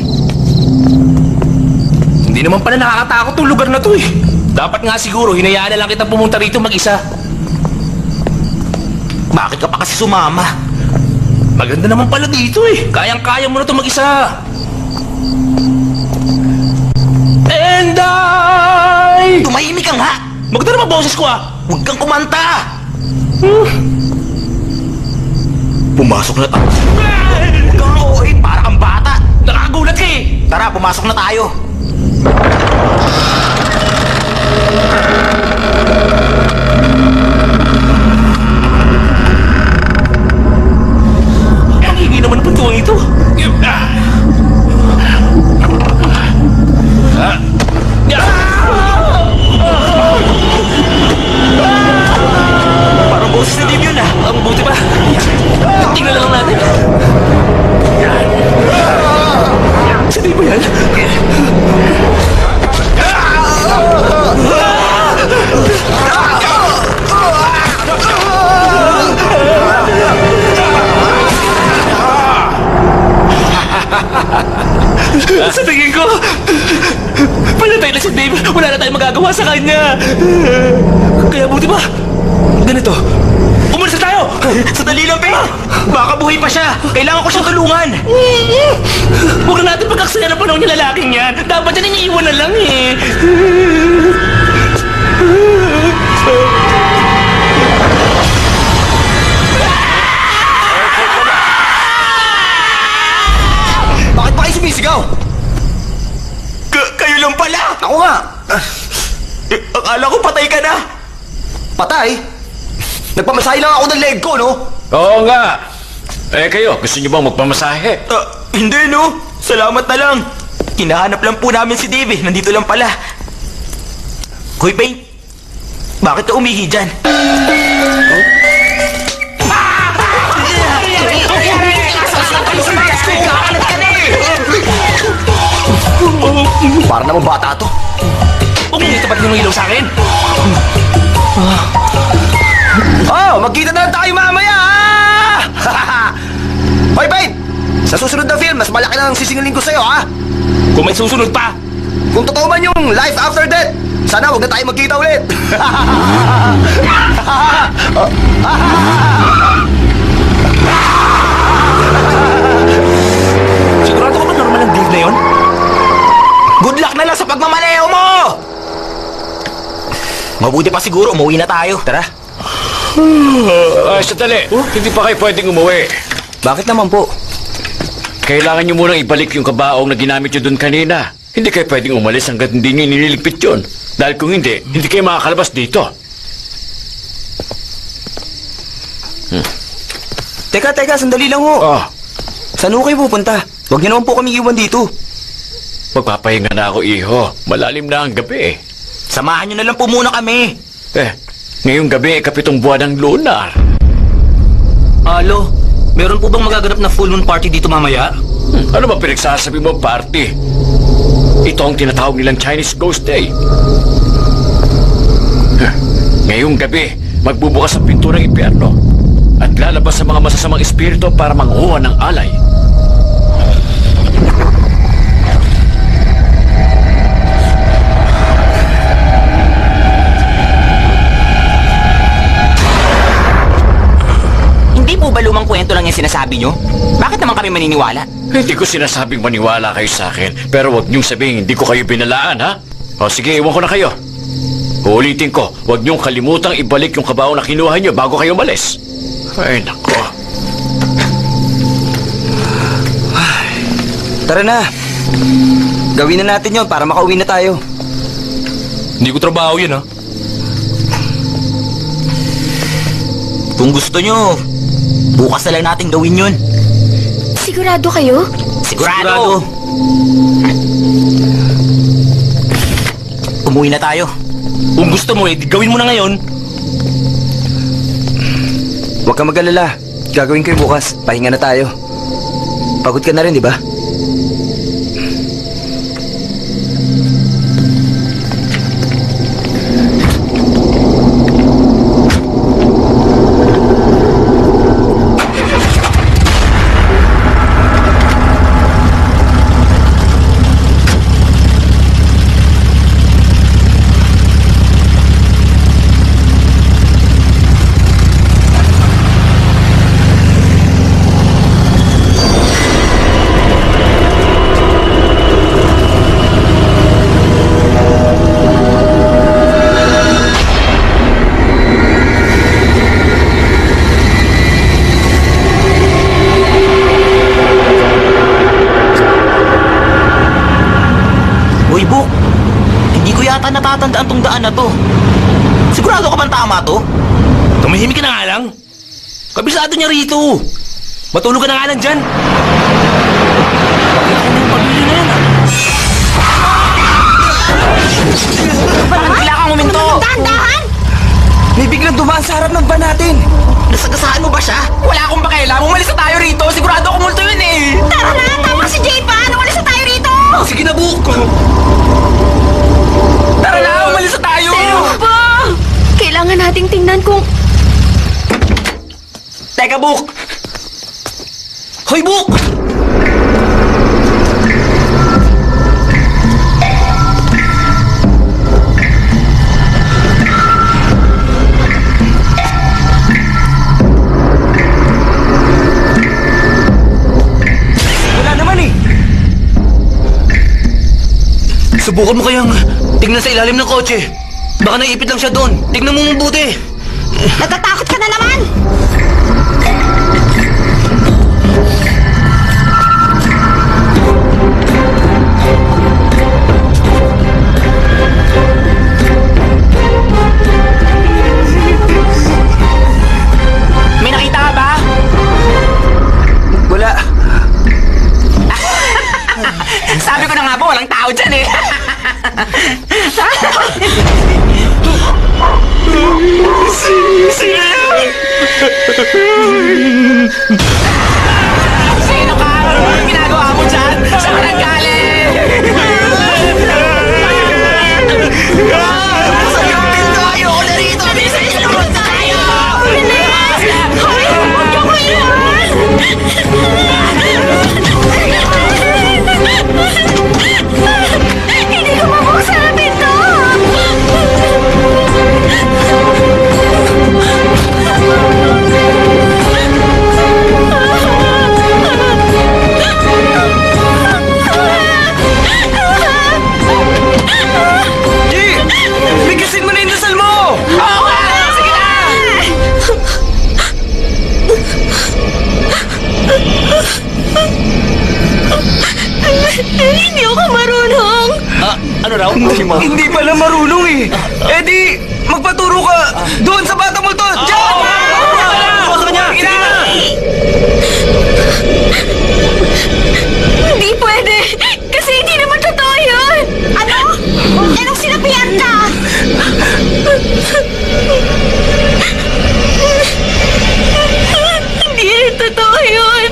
Hindi naman pala nakakatakot tong lugar na to eh. Dapat nga siguro, hinayaan na lang kita pumunta rito mag-isa. Bakit ka pa kasi sumama? Maganda naman pala dito eh. Kayang-kaya mo na to mag-isa. And Tumahimik ka nga! maganda naman boses ko ah. Huwag kang kumanta! Pumasok na tayo. Huwag kang ooy, para kang bata. Nakakagulat ka eh. Tara, pumasok na tayo. Ang hingi naman ng pintuang ito. Parang boses na Dave yun ah. Ang buti pa. Tingnan na lang natin. Si Dave ba yan? Sa tingin ko, palatay na si Dave. Wala na tayong magagawa sa kanya. Kaya buti ba? Ganito. Umalis na tayo! Sandali lang, Pe! Baka buhay pa siya! Kailangan ko siyang tulungan! Huwag na natin pagkaksayan ang panahon yung lalaking yan. Dapat yan iniiwan na lang eh. Bakit pa kayo sumisigaw? Kayo lang pala! Ako nga. Akala ko patay ka na! Patay? Nagpamasahe lang ako ng leg ko, no? Oo nga. Kayo, gusto niyo bang magpamasahe? Hindi no! Salamat na lang! Hinahanap lang po namin si Dave eh. Nandito lang pala. Hoy, Payne! Bakit ka umihi dyan? Para naman bata to. Huwag mong itapat yung ilaw sa akin. Oh, magkita na lang tayo mamaya, ha? Hoy, babe! Sa susunod na film, mas malaki lang ang sisingilin ko sa'yo, ha? Kung may susunod pa, Kung totoo man yung life after death, sana huwag na tayo magkita ulit. Sigurado ka ba normal ang Dave na yon? Good luck na lang sa pagmamaneho mo! Mabuti pa siguro, umuwi na tayo. Tara. Sandali. Hindi pa kayo pwedeng umuwi. Bakit naman po? Kailangan nyo munang ibalik yung kabaong na ginamit nyo doon kanina. Hindi kayo pwedeng umalis hanggat hindi nyo nililigpit yun. Dahil kung hindi kayo makakalabas dito. Teka, sandali lang ho. Oh, Saan ho kayo pupunta? Huwag niyo naman po kami iwan dito. magpapahinga na ako, iho. Malalim na ang gabi. Samahan nyo na lang po muna kami. Ngayong gabi, kapitong buwan ng lunar. Alo, meron po bang magaganap na full moon party dito mamaya? Ano ba pinagsasabi mo, party? Ito ang tinatawag nilang Chinese Ghost Day. Ngayong gabi, magbubukas ang pinto ng impyerno at lalabas sa mga masasamang espiritu para manguha ng alay. Hindi po ba lumang kwento lang yung sinasabi nyo? Bakit naman kami maniniwala? Hindi ko sinasabing maniwala kayo sa akin, pero huwag niyong sabihin hindi ko kayo binalaan, ha? O sige, iwan ko na kayo. Uulitin ko, huwag niyong kalimutang ibalik yung kabaong na kinuha niyo bago kayo umalis. Ay, nako. Tara na. Gawin na natin yon para makauwi na tayo. Hindi ko trabaho yun, ha? Kung gusto nyo, bukas na lang natin gawin yun. Sigurado kayo? Sigurado! Umuwi na tayo. Kung gusto mo, gawin mo na ngayon. Huwag kang mag-alala. Gagawin ko yung bukas. Pahinga na tayo. Pagod ka na rin, di ba? Uy, Buk! Hindi ko yata natatandaan tong daan na to. Sigurado ka bang tama to? Tumahimik ka na nga lang. Kabisado niya rito. Matulog ka na nga lang dyan. Bakit bigla kang huminto? Dahan-dahan! May biglang dumaan sa harap ng van natin. Nasagasaan mo ba siya? Wala akong pakialam. Umalis na tayo rito. Sigurado ako multo yun eh. Tara na! Tama si Jay pa! Umalis na tayo rito! Sige na, Buk. Tara na! Umalis na tayo! Pero pa! Kailangan nating tingnan kung... Teka, Buk! Hoy, Buk! Wala naman eh. Subukan mo kayang tingnan sa ilalim ng kotse. Baka naipit lang siya doon. Tingnan mo mabuti. Natatakot ka na naman! May nakita ka ba? Wala. Sabi ko na nga po, walang tao dyan eh. Sino ka? Anong ginagawa mo dyan? Saan ka nanggaling? Sa yung pinto! Ayoko na rito! Bilisan niyo naman tayo! Bilis! Hoy! Huwag niyo ko iyan! Hindi Ano raw? Hindi pala marunong eh. Eh di, magpaturo ka doon sa batang multo. Diyan! Ako sa kanya! Sige na! Hindi pwede! Kasi hindi naman totoo yun! Ano? Anong sinabihan ka? Hindi rin totoo yun!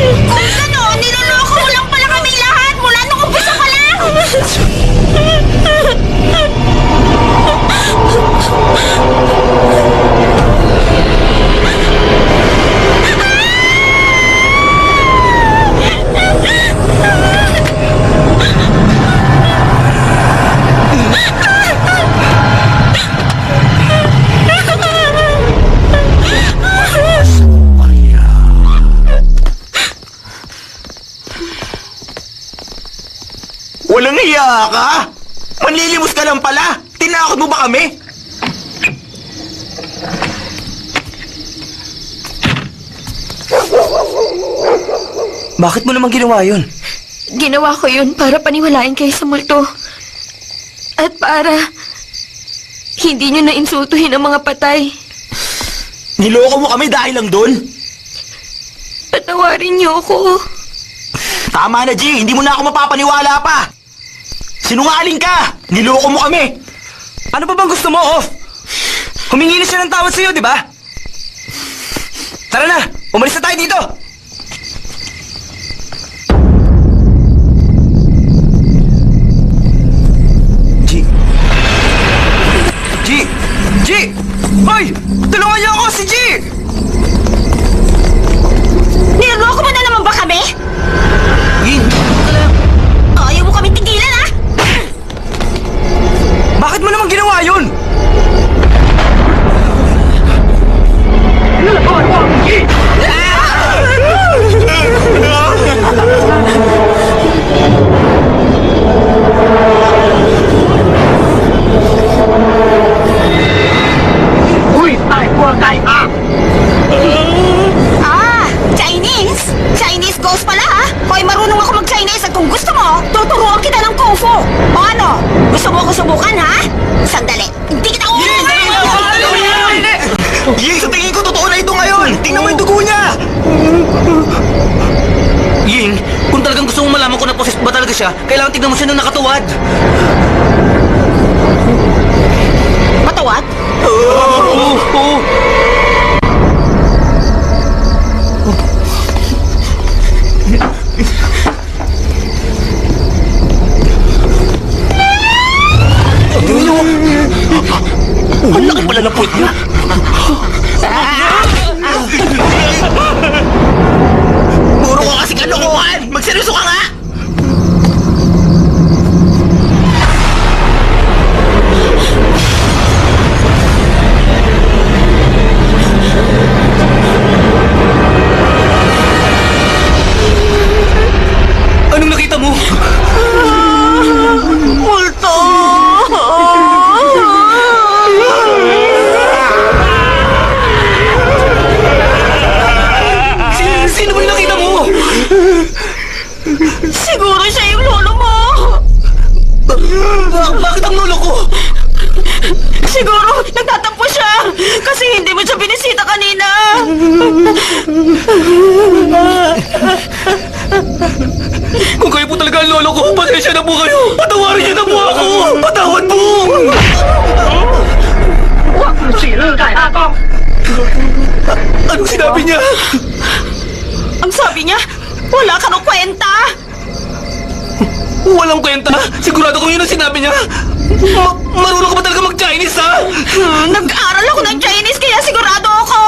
Kung gano'n, niloloko mo lang pala kaming lahat mula nung umpisa pa lang! Walang hiya ka? Manlilimos ka lang pala. Tinakot mo ba kami? Bakit mo naman ginawa yun? Ginawa ko yun para paniwalain kayo sa multo. At para hindi nyo na-insultuhin ang mga patay. Niloko mo kami dahil lang doon? Patawarin niyo ako. Tama na, G. Hindi mo na ako mapapaniwala pa. Sinungaling ka! Niloko mo kami! Ano pa bang gusto mo, Off? Humingi na siya ng tawad sa'yo, di ba? Tara na! Umalis na tayo dito! G! G! G! Hoy! Tulungan niyo ako, si G! Niloloko mo na naman ba kami? Ying! Ayaw mo kami tigilan, ha? Bakit mo naman ginawa yun? Ah, Chinese? Chinese ghost pala, ha? Hoy, marunong ako mag-Chinese at kung gusto mo, tuturuan kita ng Kung Fu. O ano? Gusto mo ako subukan, ha? Sandali. Hindi kita Ying, sa tingin ko totoo na ito ngayon! Tingnan mo yung dugo niya! Ying, kung talagang gusto mo malaman kung na-possessed ba talaga siya, kailangan tignan mo siya ng nakatuwad. Matawad? Oo. Ang laki pala ng puwit niya! Puro ka kasi kalokohan! Magseryoso ka nga! Anong nakita mo? Multo! Sino ba yung nakita mo? Siguro siya yung lolo mo! Bakit ang lolo ko? Siguro nagtatampo siya kasi hindi mo siya binisita kanina! Kung kayo po talaga ang lolo ko, pasensya na po kayo. Patawarin niyo na po ako. Patawad po. Anong sinabi niya? Ang sabi niya, wala ka nang kwenta! Walang kwenta. Sigurado ko yun ang sinabi niya. Marunong ka ba talaga mag-Chinese, ha? Nag-aral ako ng Chinese kaya sigurado ako!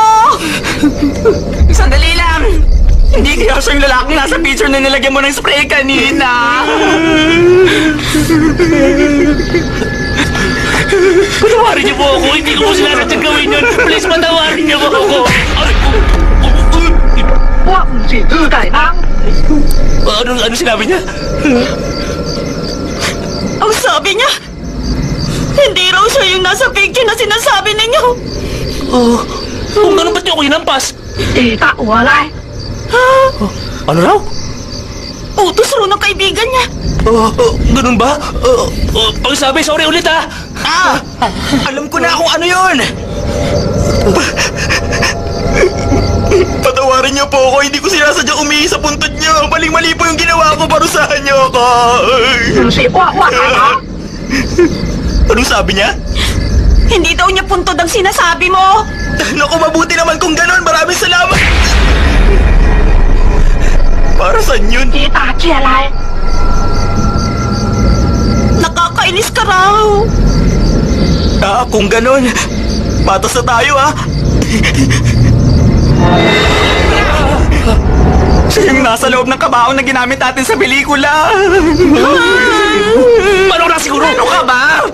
Sandali lang. Hindi kaya siya yung lalaking nasa picture na nilagyan mo ng spray kanina. Patawarin niyo po ako! Hindi ko po sinasadyang gawin yun! Please, patawarin niyo po ako! Ano sinabi niya? Ang sabi niya, hindi raw siya yung nasa picture na sinasabi ninyo! Kung ganun ba't niyo ako hinampas? Ano raw? Utos raw ng kaibigan niya! Ganun ba? Pagsabi, sorry ulit ha! Alam ko na kung ano yun! Patawarin niyo po ako, hindi ko sinasadyang umihi sa puntod niyo. Maling-mali po yung ginawa ko, parusahan niyo ako. Anong sabi niya? Hindi daw niya puntod ang sinasabi mo. Naku, mabuti naman kung ganon. Maraming salamat. Para saan yun? Nakakainis ka raw. Kung ganon, patas na tayo Siya yung nasa loob ng kabaong na ginamit natin sa pelikula. Paano na siguro? Ano ka ba?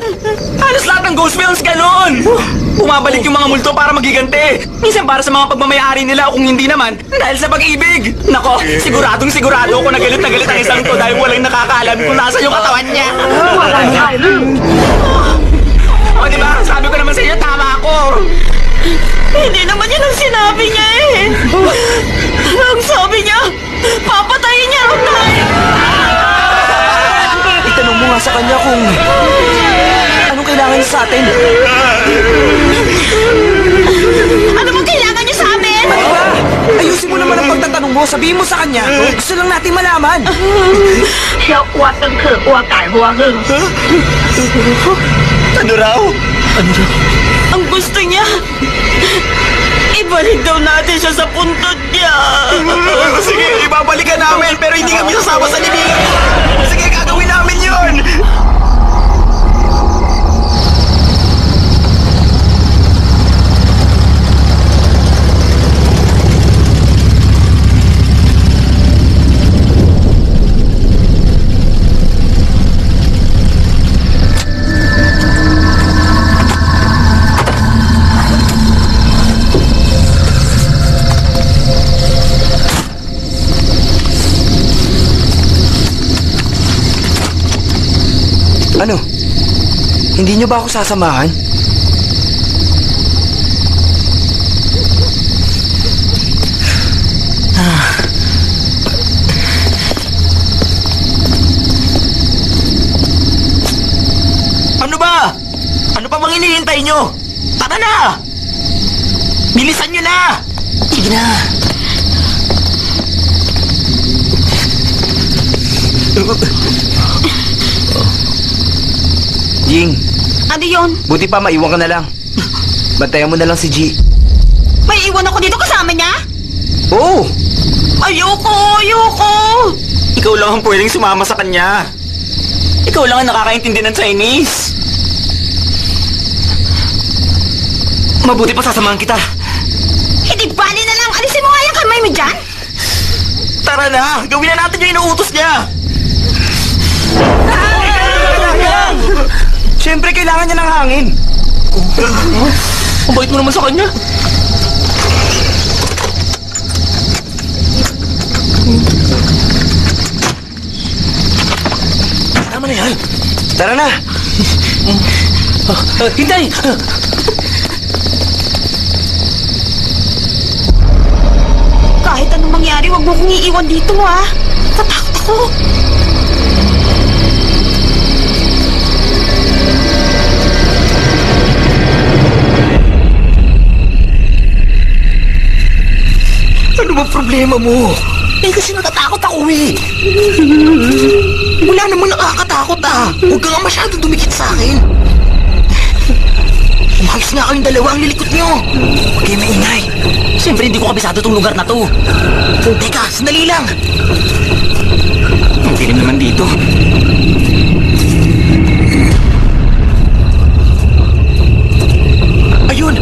Halos lahat ng ghost films ganon. Bumabalik yung mga multo para magiganti. Minsan para sa mga pagmamayari nila o kung hindi naman, dahil sa pag-ibig. Nako, sigurado ako na galit ang isang to dahil walang nakakaalam kung nasa yung katawan niya. O diba, sabi ko naman sa iyo, tama ako. Hindi naman yan ang sinabi niya eh. Ang sabi niya, papatayin niya raw tayo. Itanong mo nga sa kanya kung anong kailangan niya sa atin. Ano bang kailangan niya sa amin? Ano ba? Ayusin mo naman ang pagtatanong mo. Sabihin mo sa kanya. Gusto lang natin malaman. Ano raw? Ang gusto niya, ibalik daw natin siya sa puntod niya. Sige, ibabalikan namin pero hindi kami sasama sa libingan. Sige, gagawin namin yun. Ano? Hindi niyo ba ako sasamahan? Ano ba? Ano pa bang hinihintay nyo? Tara na! Bilisan nyo na! Sige na! Jing, Ano yun? buti pa maiwan ka na lang. Bantayan mo na lang si G. May iwan ako dito kasama niya? Oo! Ayoko! Ikaw lang ang pwedeng sumama sa kanya. Ikaw lang ang nakakaintindi ng Chinese. Mabuti pa sasamahan kita. Hindi bali na lang. Alisin mo nga yung kamay mo dyan. Tara na! Gawin na natin yung inuutos niya! Siyempre, kailangan niya ng hangin. Ang bait mo naman sa kanya. Tama na yan. Tara na! Hintay! Kahit anong mangyari, wag mo kong iiwan dito ha. Tatakot ako. Ano ba problema mo? Kasi natatakot ako Wala namang nakakatakot Huwag ka nga masyadong dumikit sa akin. Umayos nga kayong dalawa ang lilikot nyo. Huwag kayo maingay. Siyempre hindi ko kabisado tong lugar na to. Teka, sandali lang. Ang dilim naman dito. Ayun!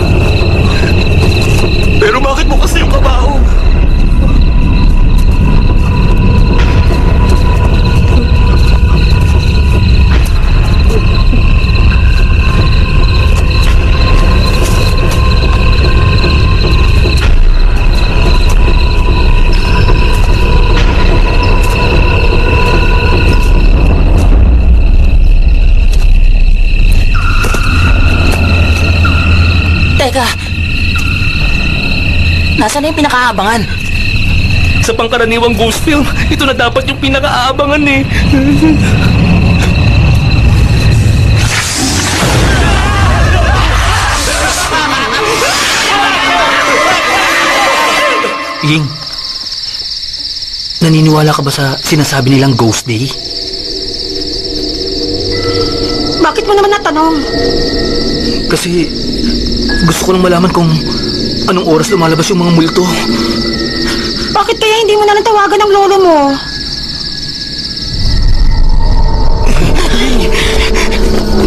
Pero bakit mo kasi yung kabaong? Teka! Nasaan na yung pinakaabangan? Sa pangkaraniwang ghost film, ito na dapat yung pinaka-aabangan eh. Ying, naniniwala ka ba sa sinasabi nilang Ghost Day? Bakit mo naman natanong? Kasi gusto ko lang malaman kung anong oras lumalabas yung mga multo. Bakit kaya hindi mo na lang tawagan ng lolo mo?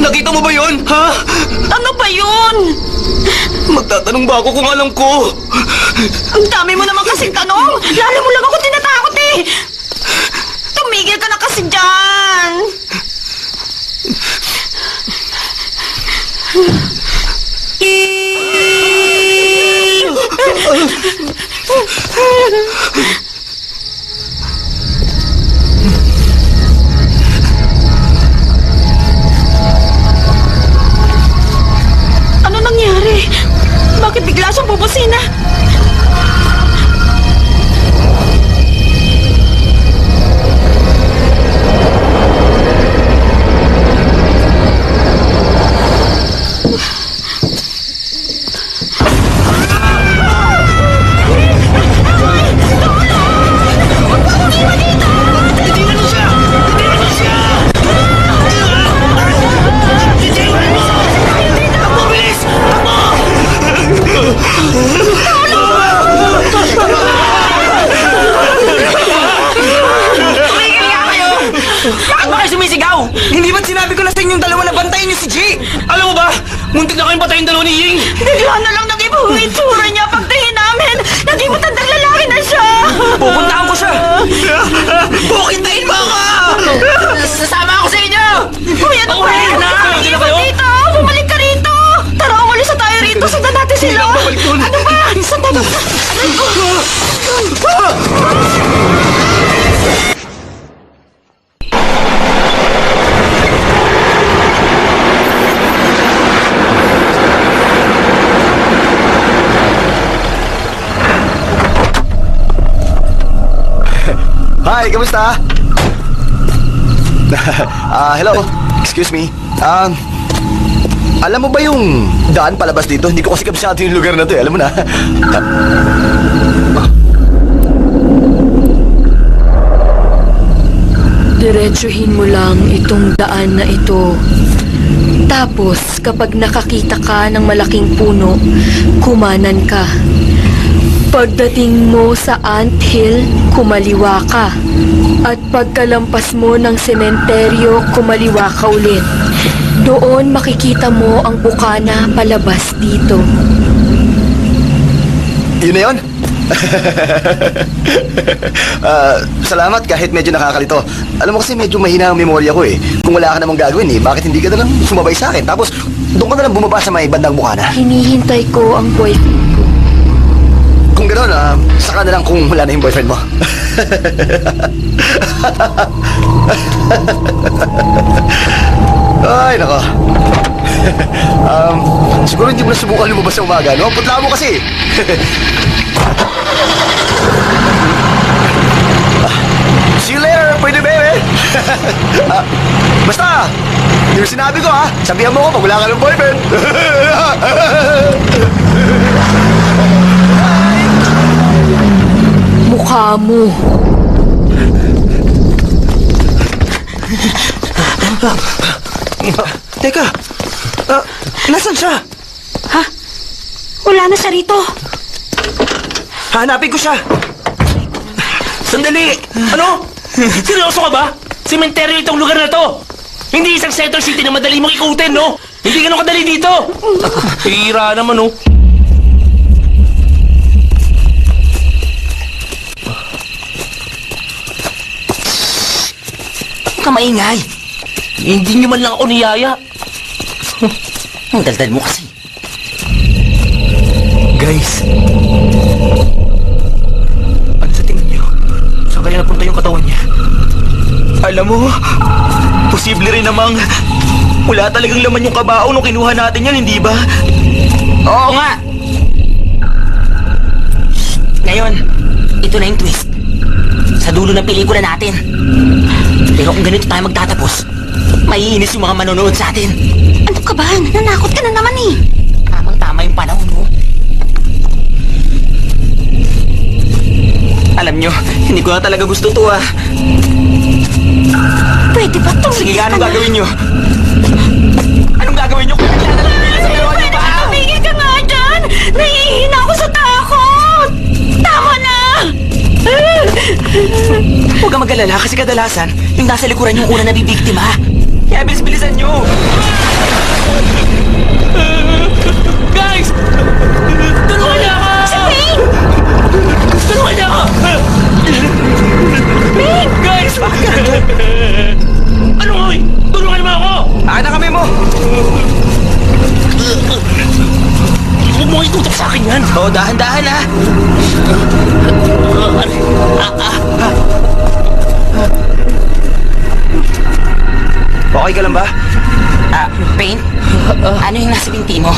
Nakita mo ba yun? Ha? Ano ba yun? Magtatanong ba ako kung alam ko? Ang dami mo naman kasing tanong. Lalo mo lang ako tinatakot eh. Tumigil ka na kasi dyan. Ano nangyari? Bakit bigla siyang bubusina? Bakit ba kayo sumisigaw? Hindi ba't sinabi ko na sa inyong dalawa na bantayan niyo si G? Alam mo ba, muntik na kayong patayin dalawa ni Ying. Bigla na lang nag-iba ang itsura niya pagtingin namin. Naging matandang lalaki na siya. Pupuntahan ko siya! Bukintayin mo ako! Sasama ako sa inyo! Uy, ano ba? Bumalik na! Bumalik Sino ka kayo? dito! Bumalik ka rito! Tara, umalis na tayo rito. Sundan natin sila. Ano ba? Sundan natin. Hi, kamusta? Hello. Excuse me. Alam mo ba yung daan palabas dito? Hindi ko kasi kabisado yung lugar na to eh. Alam mo na. Diretsuhin mo lang itong daan na ito. Tapos, kapag nakakita ka ng malaking puno, kumanan ka. Pagdating mo sa anthill, kumaliwa ka. At pagkalampas mo ng sementeryo, kumaliwa ka ulit. Doon makikita mo ang bukana palabas dito. Yun na yun? Salamat kahit medyo nakakalito. Alam mo kasi medyo mahina ang memorya ko eh. Kung wala ka namang gagawin eh, bakit hindi ka na lang sumabay sa akin? Tapos doon ka na lang bumaba sa may bandang bukana. Hinihintay ko ang boyfriend ko. Kung gano'n, saka na lang kung wala na yung boyfriend mo. Ay, nako. Siguro hindi mo na subukan lumabas sa umaga, no? Ang putla mo kasi. See you later, pwede baby. Basta, yung sinabi ko ha, sabihan mo ko pag wala ka ng boyfriend. Mukha mo. Teka, nasan siya? Ha? Wala na siya rito. Hanapin ko siya! Sandali! Ano? Seryoso ka ba? Sementeryo itong lugar na to! Hindi isang center city na madali mong ikutin, no? Hindi ganun kadali dito! Hira naman, no? Huwag ka maingay. Hindi niyo man lang ako niyaya. Ang daldal mo kasi. Guys, ano sa tingin niyo? Saan kaya napunta yung katawan niya? Alam mo, posible rin namang wala talagang laman yung kabaong nung kinuha natin yan, hindi ba? Oo nga! Ngayon, ito na yung twist. sa dulo ng pelikula natin. Pero kung ganito tayo magtatapos, maiinis yung mga manonood sa atin. Ano ka ba? Nananakot ka na naman eh. Tamang-tama yung panahon mo. Alam nyo, hindi ko na talaga gusto to ah. Pwede ba tumigil Sige nga, ka anong na? gagawin nyo? Anong gagawin nyo kung bigla na lang bilis sa dalawa nyo pa? Tumigil ka nga dyan! Nahihina ako sa takot! Tama na! Huwag kang mag-alala kasi kadalasan, yung nasa likuran yung una nabibiktima. Kaya bilis-bilisan nyo. Guys! Tulungan niyo ako! Si Ping! Tulungan niyo ako! Ping! Guys! Ano nga? Tulungan mo ako! Akin na kami mo! Huwag mo itutok sa akin yan. Oo, dahan-dahan ha! Okay ka lang ba? Pain? Ano yung nasa binti mo?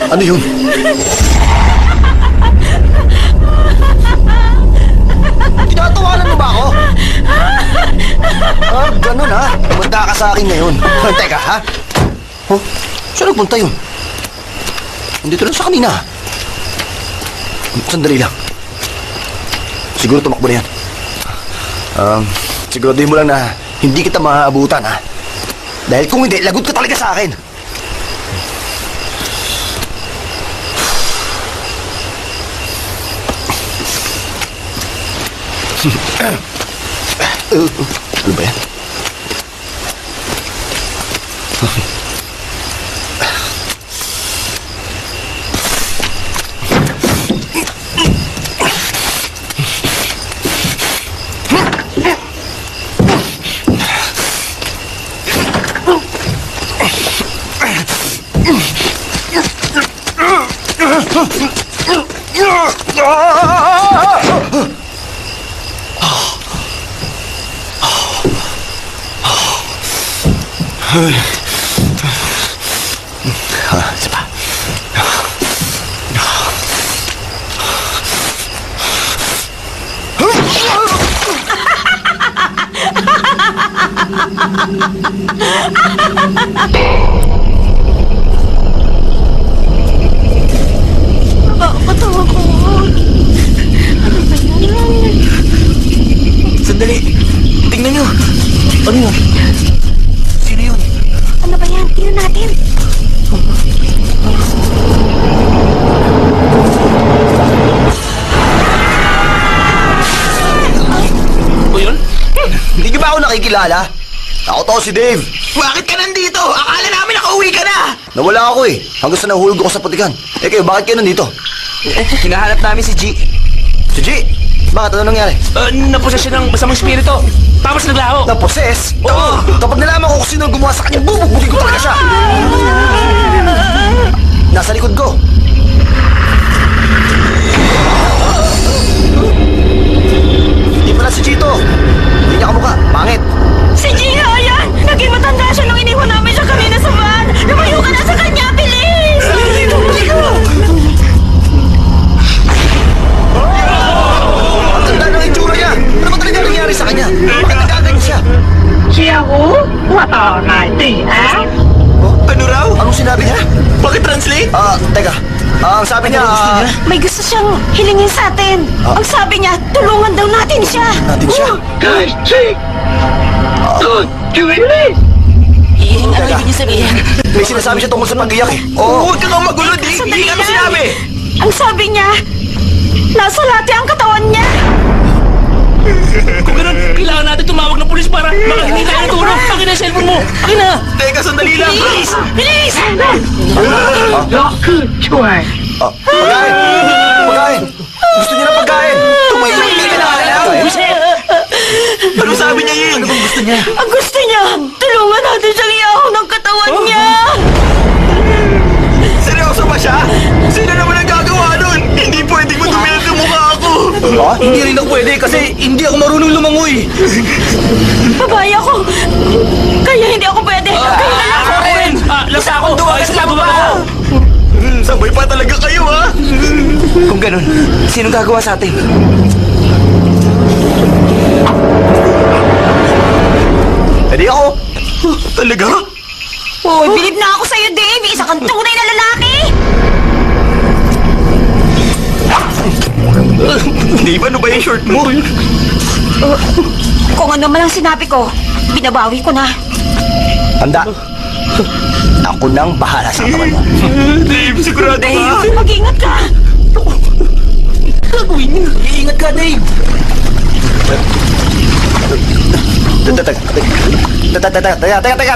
Ano yun? Tinatawanan mo ba ako? Ganun ha? Pumunta ka sa akin ngayon. Teka, ha? Oh, saan nagpunta yun? Nandito lang sa kanina. Sandali lang. Siguro tumakbo na yan. Siguraduhin mo lang na hindi kita maaabutan, ha? Dahil kung hindi, lagot ka talaga sa akin. Ano ba yan? Isa pa. Patawa ko. Ano ba yan? Sandali! Tingnan nyo! Ano yun? Sino yun? Ano ba yan? Tingnan natin. O yun? Hindi niyo ba ako nakikilala? Ako to si Dave. Bakit ka nandito? Akala namin nakauwi ka na! Nawala ako eh. Hanggang sa nahulog ako sa putikan. Eh kayo, bakit kayo nandito? Hinahanap namin si G. Si G, bakit ano nangyari? Naposes siya ng masamang spirito. Tapos naglaho. Na-possess? Oo! Kapag nalaman ko kung sino ang gumawa sa kanya, bubugbugin ko talaga siya! Nasa likod ko. Hindi pala si Chito. Hindi niya kamukha. Pangit. Si Gina, yan! Naging matanda siya nung iniwan namin siya kanina sa van! Lumayo ka na sa kanya, bilis! Ang ganda ng itsura niya. Ano ba talaga nangyari sa kanya? Bakit nagaganyan siya? Ano raw? Anong sinabi niya? Bakit translate? Teka. Ang sabi niya, May gusto siyang hilingin sa atin. Ang sabi niya, tulungan daw natin siya. natin siya. Ano ibig niyo sabihin? May sinasabi siya tungkol sa pag-iyak eh. Oo. Huwag ka nga magulo, Di! Sandali Ano lang. sinabi? Ang sabi niya, nasa lati ang katawan niya. Kung ganun, kailangan natin tumawag ng pulis para makahingi tayo ng tulong. Akin na yung cellphone mo. Akin na. Teka, sandali lang! Bilis! Bilis! Pagkain! Pagkain! Gusto niya ng pagkain! Tumayo! Hindi ka na alam! Ano sabi niya yun? Ang gusto niya, tulungan natin siyang iahon ng katawan niya. pwede kasi hindi ako marunong lumangoy. Babae ako. Kaya hindi ako pwede. Kaya na lang. Ako rin! Lasa ako! Ayos lang ba ako? Sabay pa talaga kayo, ha? Kung ganun, sinong gagawa sa atin? Hindi ako. Talaga? Uy, bilib na ako sa'yo, Dave. Isa kang tunay na lalaki. Dave, ano ba yung short mo? Kung ano man ang sinabi ko, binabawi ko na. Handa. Ako nang bahala sa katawan mo. Dave, sigurado ka? Dave, mag-ingat ka. Iingat ka, Dave!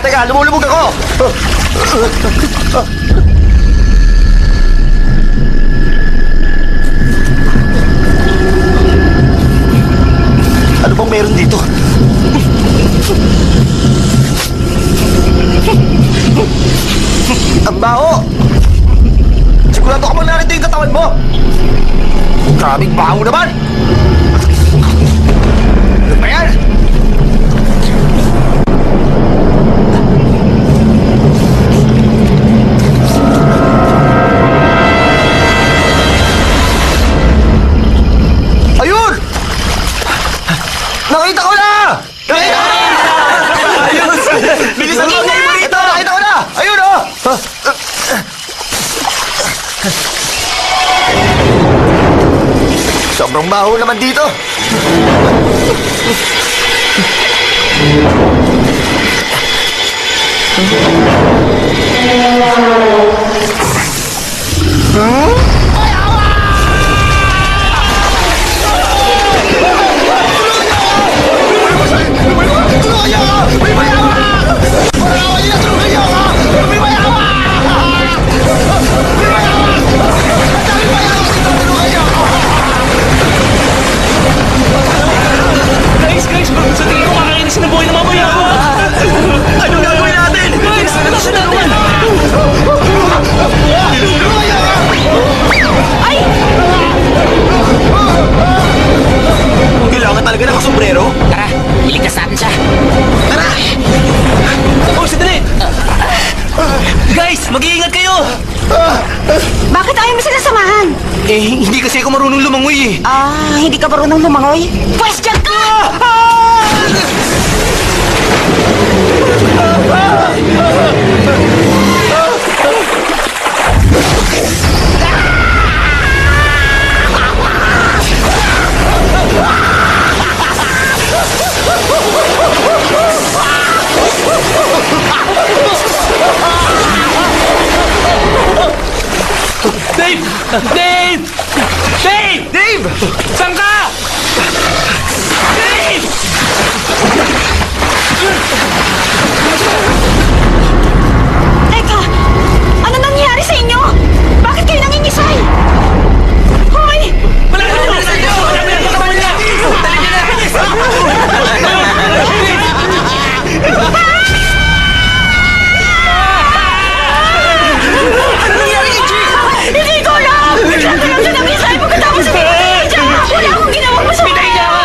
Teka, lumulubog ako! Ano bang meron dito? Ang baho! Sigurado ka bang narito yung katawan mo? Grabing baho naman! Ano ba yan? Ayun! Nakita ko na! Nakita ko na! Ayun! Bilisan mo! Ito, nakita ko na! Ayun, oh! Sobrang baho naman dito. Guys, sa tingin ko kakainis na buhay ng mga mayawa! Ano gagawin natin? Guys, ano natin? Ay! Kailangan talaga ng kasombrero. Tara, iligtas natin siya. Tara! Oh, sandali! Guys, mag-iingat kayo! Bakit ayaw mo sila samahan? Eh, hindi kasi ako marunong lumangoy eh. Ah, hindi ka marunong lumangoy? Pwes dyan ka! Dave! Dave! Dave! Dave! Saan ka? Dave! Teka! Ano nangyari sa inyo? Bakit kayo nangingisay? Hoy! Malapit na sa inyo! Malapit na sa kanya! Dali niyo na! Hindi ko alam! Bigla ka lang siya nangisay pagkatapos pinatay siya! Wala akong ginawa masama! Pitay niya ka!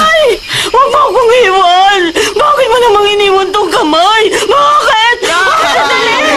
Ay! Huwag mo akong iwan! Bakit mo namang iniwan tong kamay? Bakit? Ay!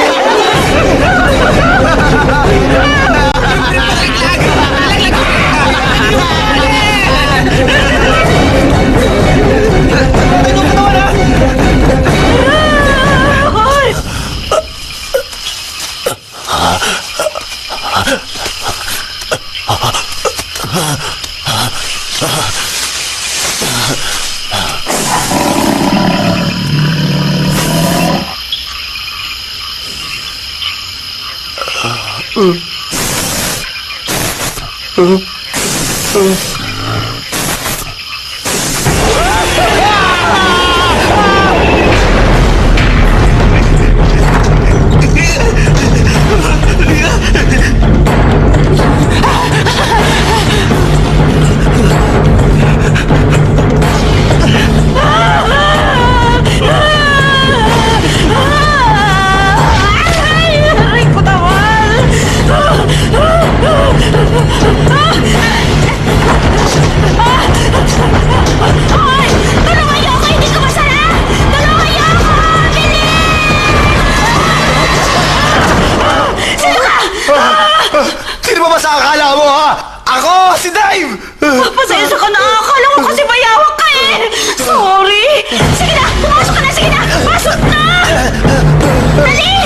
Aray ko, tawa! Si Dave! Pasensya ka na. Akala ko kasi mayawak ka eh. Sorry. Sige na, pumasok ka na. Sige na, pasok na. Dali!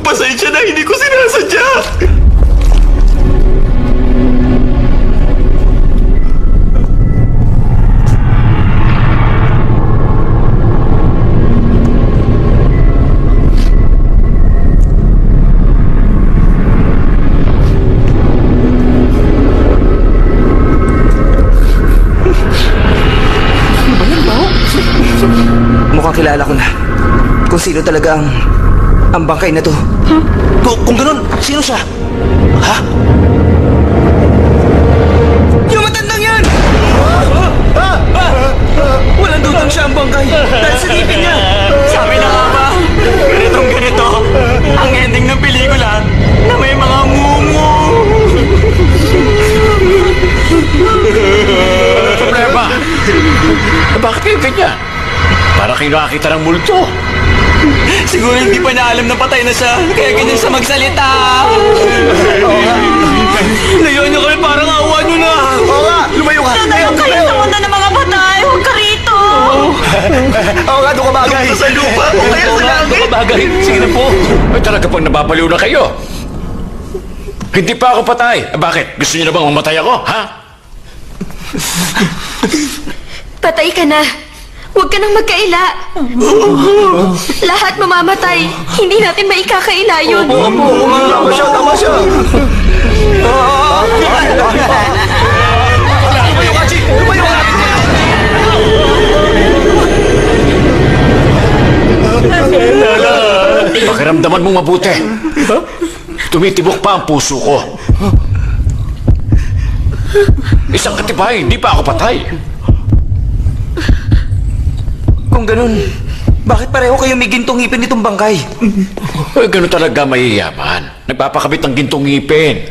Pasensya na, hindi ko sinasadya. Mukhang kilala ko na kung sino talaga ang bangkay na to. Kung ganun, sino siya? Ha? Yung matandang yan! Walang dudang siya ang bangkay dahil sa ngipin niya. Sabi na nga ba, ganitong ganito, ang ending ng pelikula na may mga mumu. Problema! Bakit kayo ganyan? Para kayo nakakita ng multo. Siguro hindi pa niya alam na patay na siya, kaya ganyan siya magsalita. Layuan niyo kayo, parang awa niyo na. Oo nga, lumayo ka. Nanayo kayo sa mundo ng mga patay. Huwag ka rito. Oo nga, doon ka bagay. Sa lupa, o kaya sa langit. Kabagay, sige na po. Ay talaga pang nababaliw na kayo. Hindi pa ako patay. Bakit? Gusto niyo na bang mamatay ako? Ha? Patay ka na. Huwag ka nang magkaila. Lahat mamamatay. Hindi natin maikakaila yun. Tama siya, tama siya. Lumayo ka, Chi! Lumayo ka! Pakiramdaman mo mabuti. Tumitibok pa ang puso ko. Isang katibayan, hindi pa ako patay. Kung ganun, bakit pareho kayo may gintong ngipin nitong bangkay? Ay, ganun talaga mayayaman. Nagpapakabit ng gintong ngipin.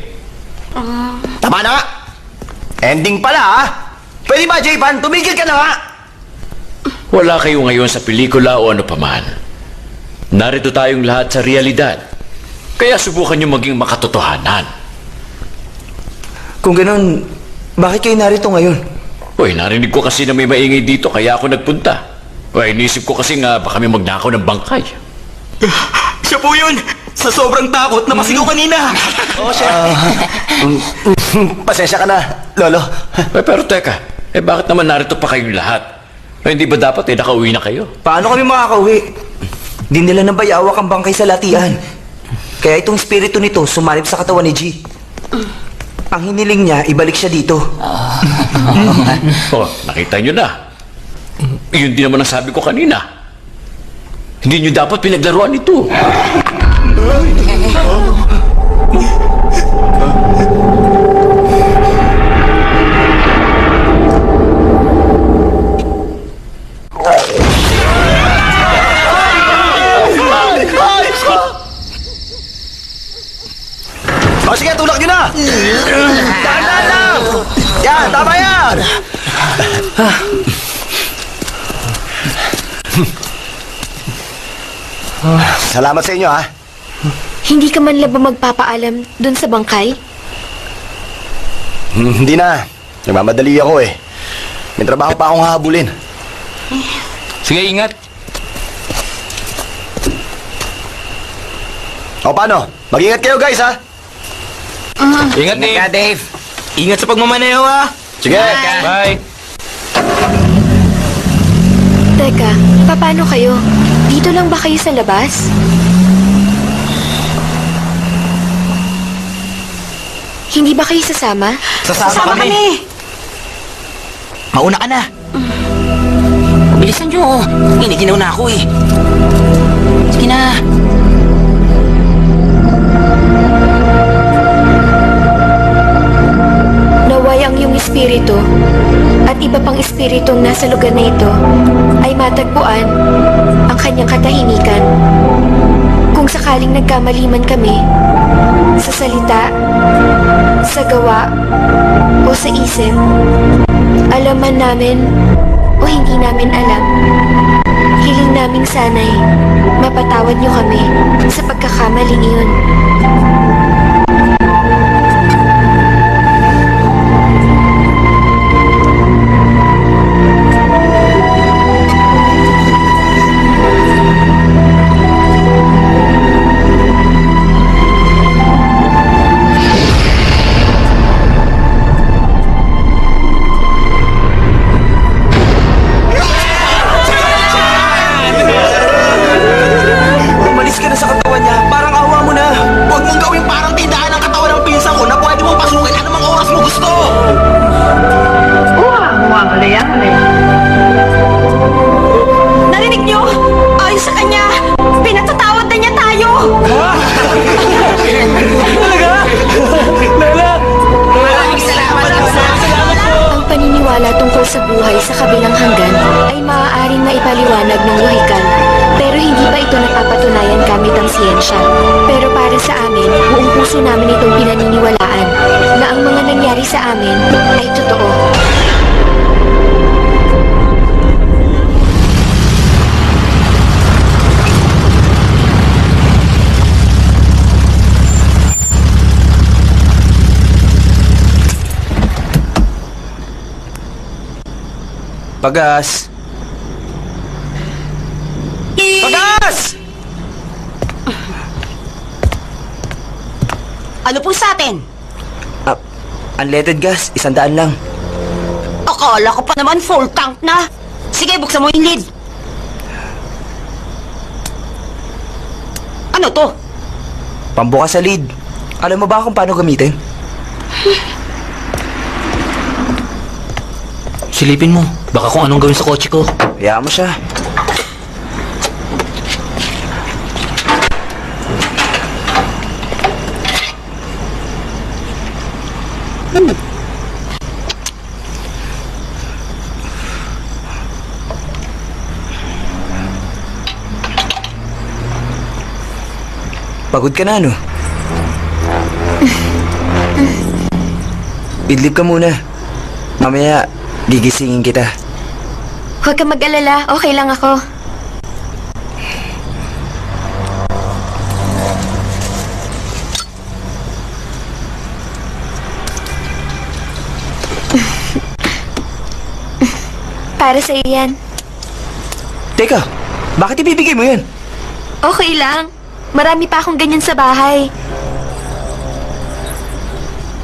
Tama na nga! Ending pala, ha? Pwede ba, J-Pan? Tumigil ka na nga! Wala kayo ngayon sa pelikula o ano paman. Narito tayong lahat sa realidad. Kaya subukan niyo maging makatotohanan. Kung ganun, bakit kayo narito ngayon? Uy, narinig ko kasi na may maingay dito kaya ako nagpunta. Uy, inisip ko kasi nga baka may magnakaw ng bangkay. Siya po yun! Sa sobrang takot na masigaw kanina! Pasensya ka na, Lolo. Pero teka, bakit naman narito pa kayong lahat? Hindi ba dapat nakauwi na kayo? Paano kami makakauwi? Di nila nabayawak ang bangkay sa latian. Kaya itong spirito nito sumalib sa katawan ni G. Ang hiniling niya, ibalik siya dito. Oh, nakita nyo na. Yun din naman ang sabi ko kanina. Hindi nyo dapat pinaglaruan ito. O sige, tulak nyo na! Dahan-dahan lang! Yan, tama yan! Salamat sa inyo, ha? Hindi ka man lang ba magpapaalam dun sa bangkay? Hindi na. Nagmamadali ako eh. May trabaho pa akong hahabulin. Sige, ingat. O paano? Mag-ingat kayo guys, ha? Ingat, Dave. Dave. Ingat sa pagmamaneho, ha? Sige! Bye. Teka, paano kayo? Dito lang ba kayo sa labas? Hindi ba kayo sasama? Sasama kami. Mauna ka na. Bilisan nyo. Giniginaw na ako eh. Sige na. espiritu at iba pang espiritong nasa lugar na ito ay matagpuan ang kanyang katahimikan. Kung sakaling nagkamali man kami sa salita, sa gawa, o sa isip, alam man namin o hindi namin alam, hiling naming sana'y mapatawad niyo kami sa pagkakamaling iyon. Umalis ka na sa katawan niya. Parang awa mo na. Huwag mong gawing parang tindahan ng katawan ng pinsan ko na pwede mong pasukin anumang oras mo gusto! Narinig niyo? Ayon sa kanya, pinatatawad na niya tayo! Ang paniniwala tungkol sa buhay sa kabilang hanggan ay maaaring maipaliwanag ng lohikal, pero hindi pa ito napapatunayan gamit ang siyensya. Pero para sa amin, buong puso namin itong pinaniniwalaan na ang mga nangyari sa amin ay totoo. Pagas! Pagas! Ano po sa atin? Unleaded gas, 100 lang. Akala ko pa naman full tank na. Sige, buksan mo yung lid. Ano to? Pambukas sa lid. Alam mo ba kung paano gamitin? Silipin mo. Baka kung anong gawin sa kotse ko. Hayaan mo siya. Pagod ka na, no? Idlip ka muna. Mamaya, gigisingin kita. Huwag ka mag-alala, okay lang ako. Para sa yan. Teka, bakit ibibigay mo yan? Okay lang. Marami pa akong ganyan sa bahay.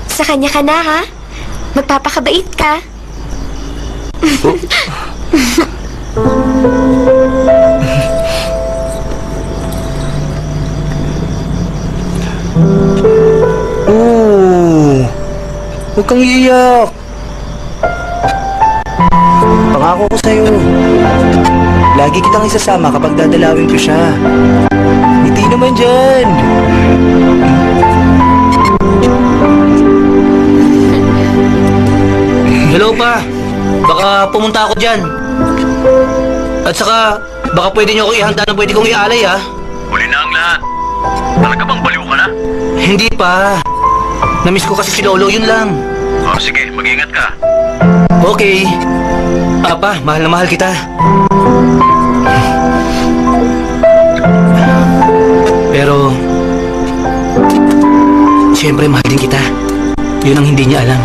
Sa kanya ka na, ha? Magpapakabait ka. Huwag kang iiyak. Pangako ko sa'yo. Lagi kitang isasama kapag dadalawin ko siya. Ngiti naman dyan. Hello pa. Baka pumunta ako dyan. At saka, baka pwede niyo ako ihanda na pwede kong ialay, ha? Huli na ang lahat. Talaga bang baliw ka na? Hindi pa. Namiss ko kasi si Lolo, yun lang. Oh, sige, mag-ingat ka. Okay. Papa, mahal na mahal kita. Pero, siyempre mahal din kita. Yun ang hindi niya alam.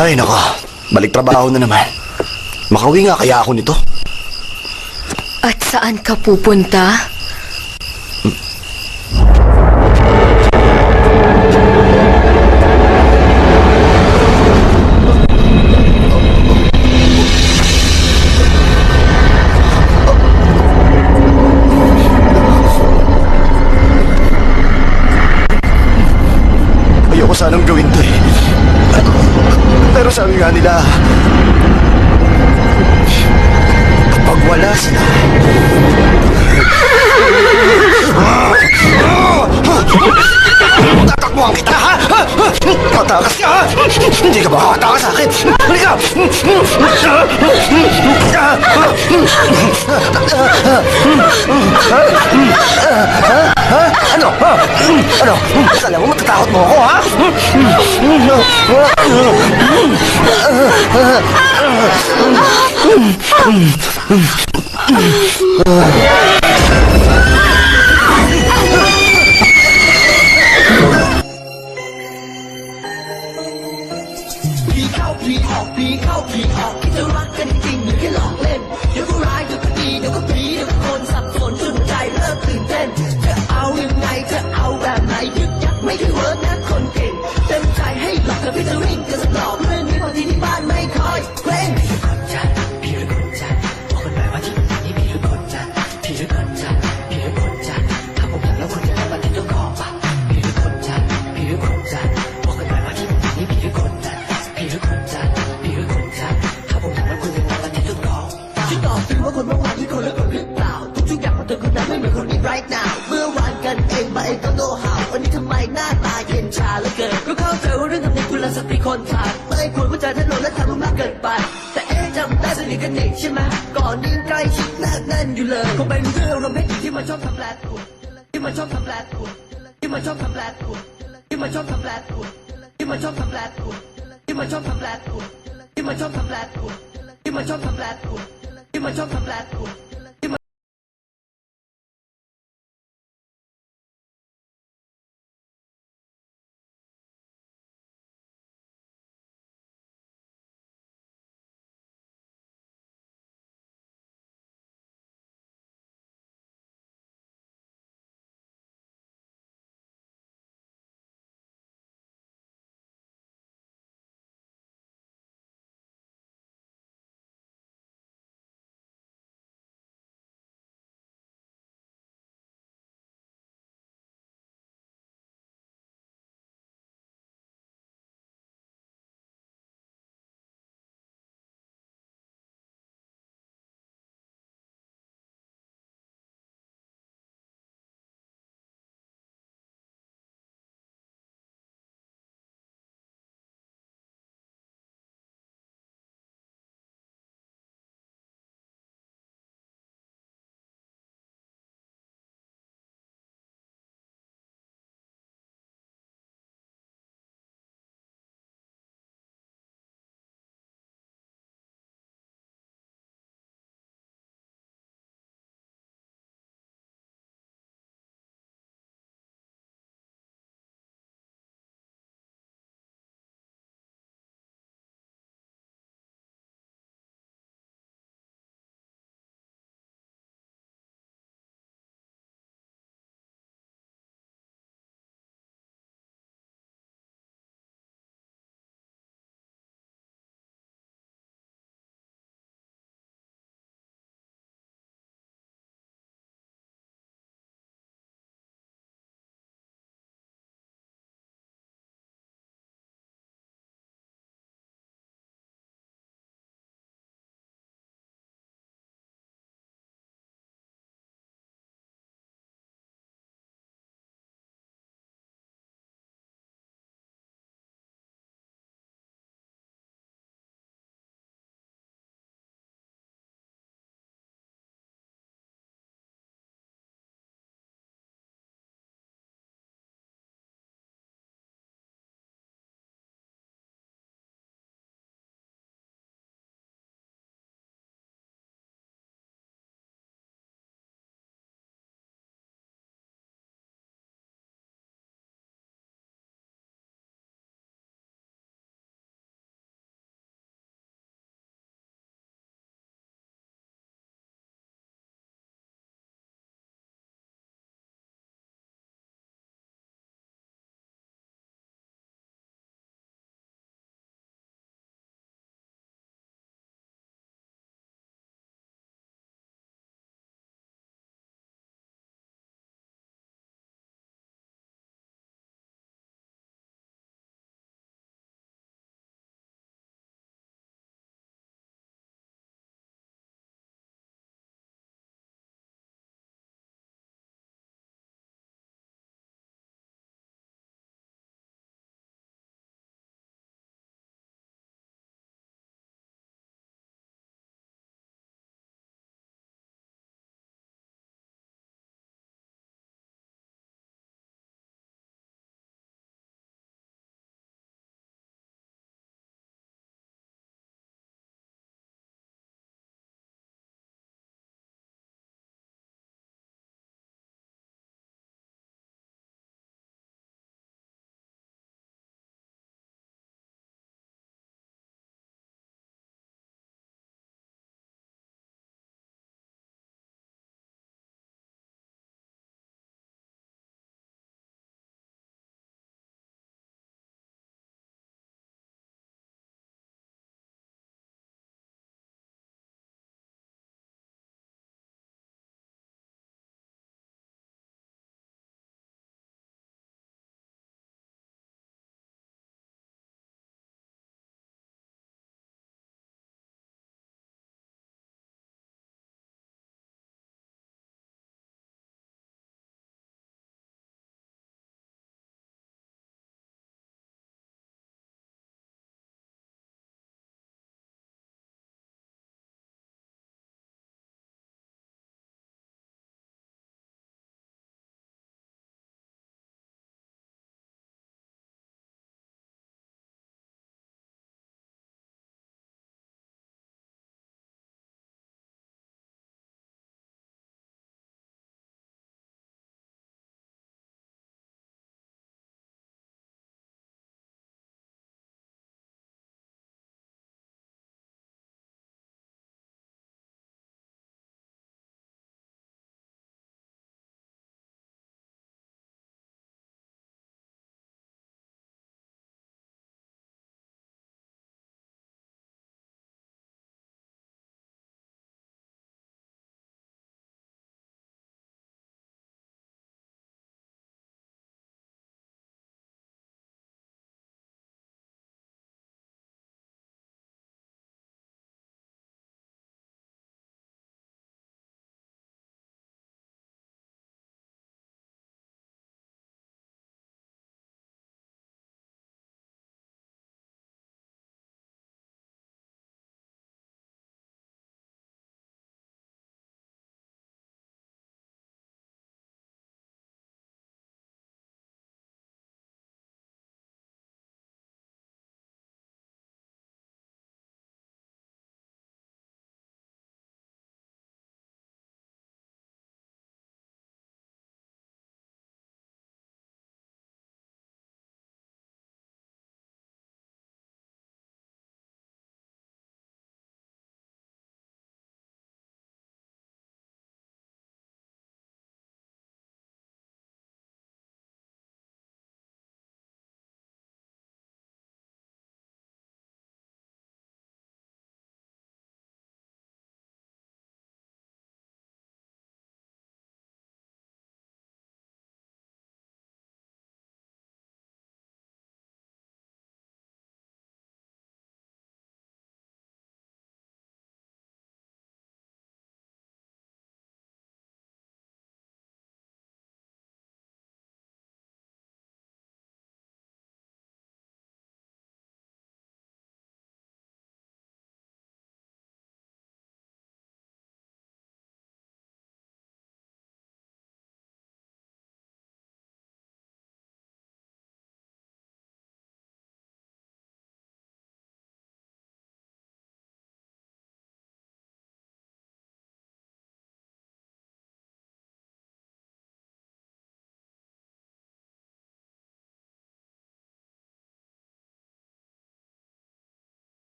Ay, nako. Balik trabaho na naman. Makauwi nga kaya ako nito. At saan ka pupunta? Pero sabi nga nila, kapag wala sila, tatakbuhan kita, ha? Tatakas ka, ha? Hindi ka ba makatakas sa akin? Halika! Ano? Ano? Akala mo matatakot mo ako, ha? Right now เมื่อวานกันเองมาเองก็โน้หาววันนี้ทำไมหน้าตาเย็นชาเหลือเกินก็เข้าใจว่าเรื่องทำในคุณละสติคนขาดไม่ควรว่าจะถนนและทำมากเกินไปแต่เอ๊ะจำได้สนิทกันนี่ใช่ไหมก่อนนี้ใกล้ชิดแนบแน่นอยู่เลยคงเป็นเรื่องรวมเพศหญิงที่มันชอบทำแปลกตัวที่มันชอบทำแปลกตัวที่มันชอบทำแปลกตัวที่มันชอบทำแปลกตัวที่มันชอบทำแปลกตัวที่มันชอบทำแปลกตัวที่มันชอบทำแปลกตัวที่มันชอบทำแปลกตัวที่มันชอบทำแปลกตัว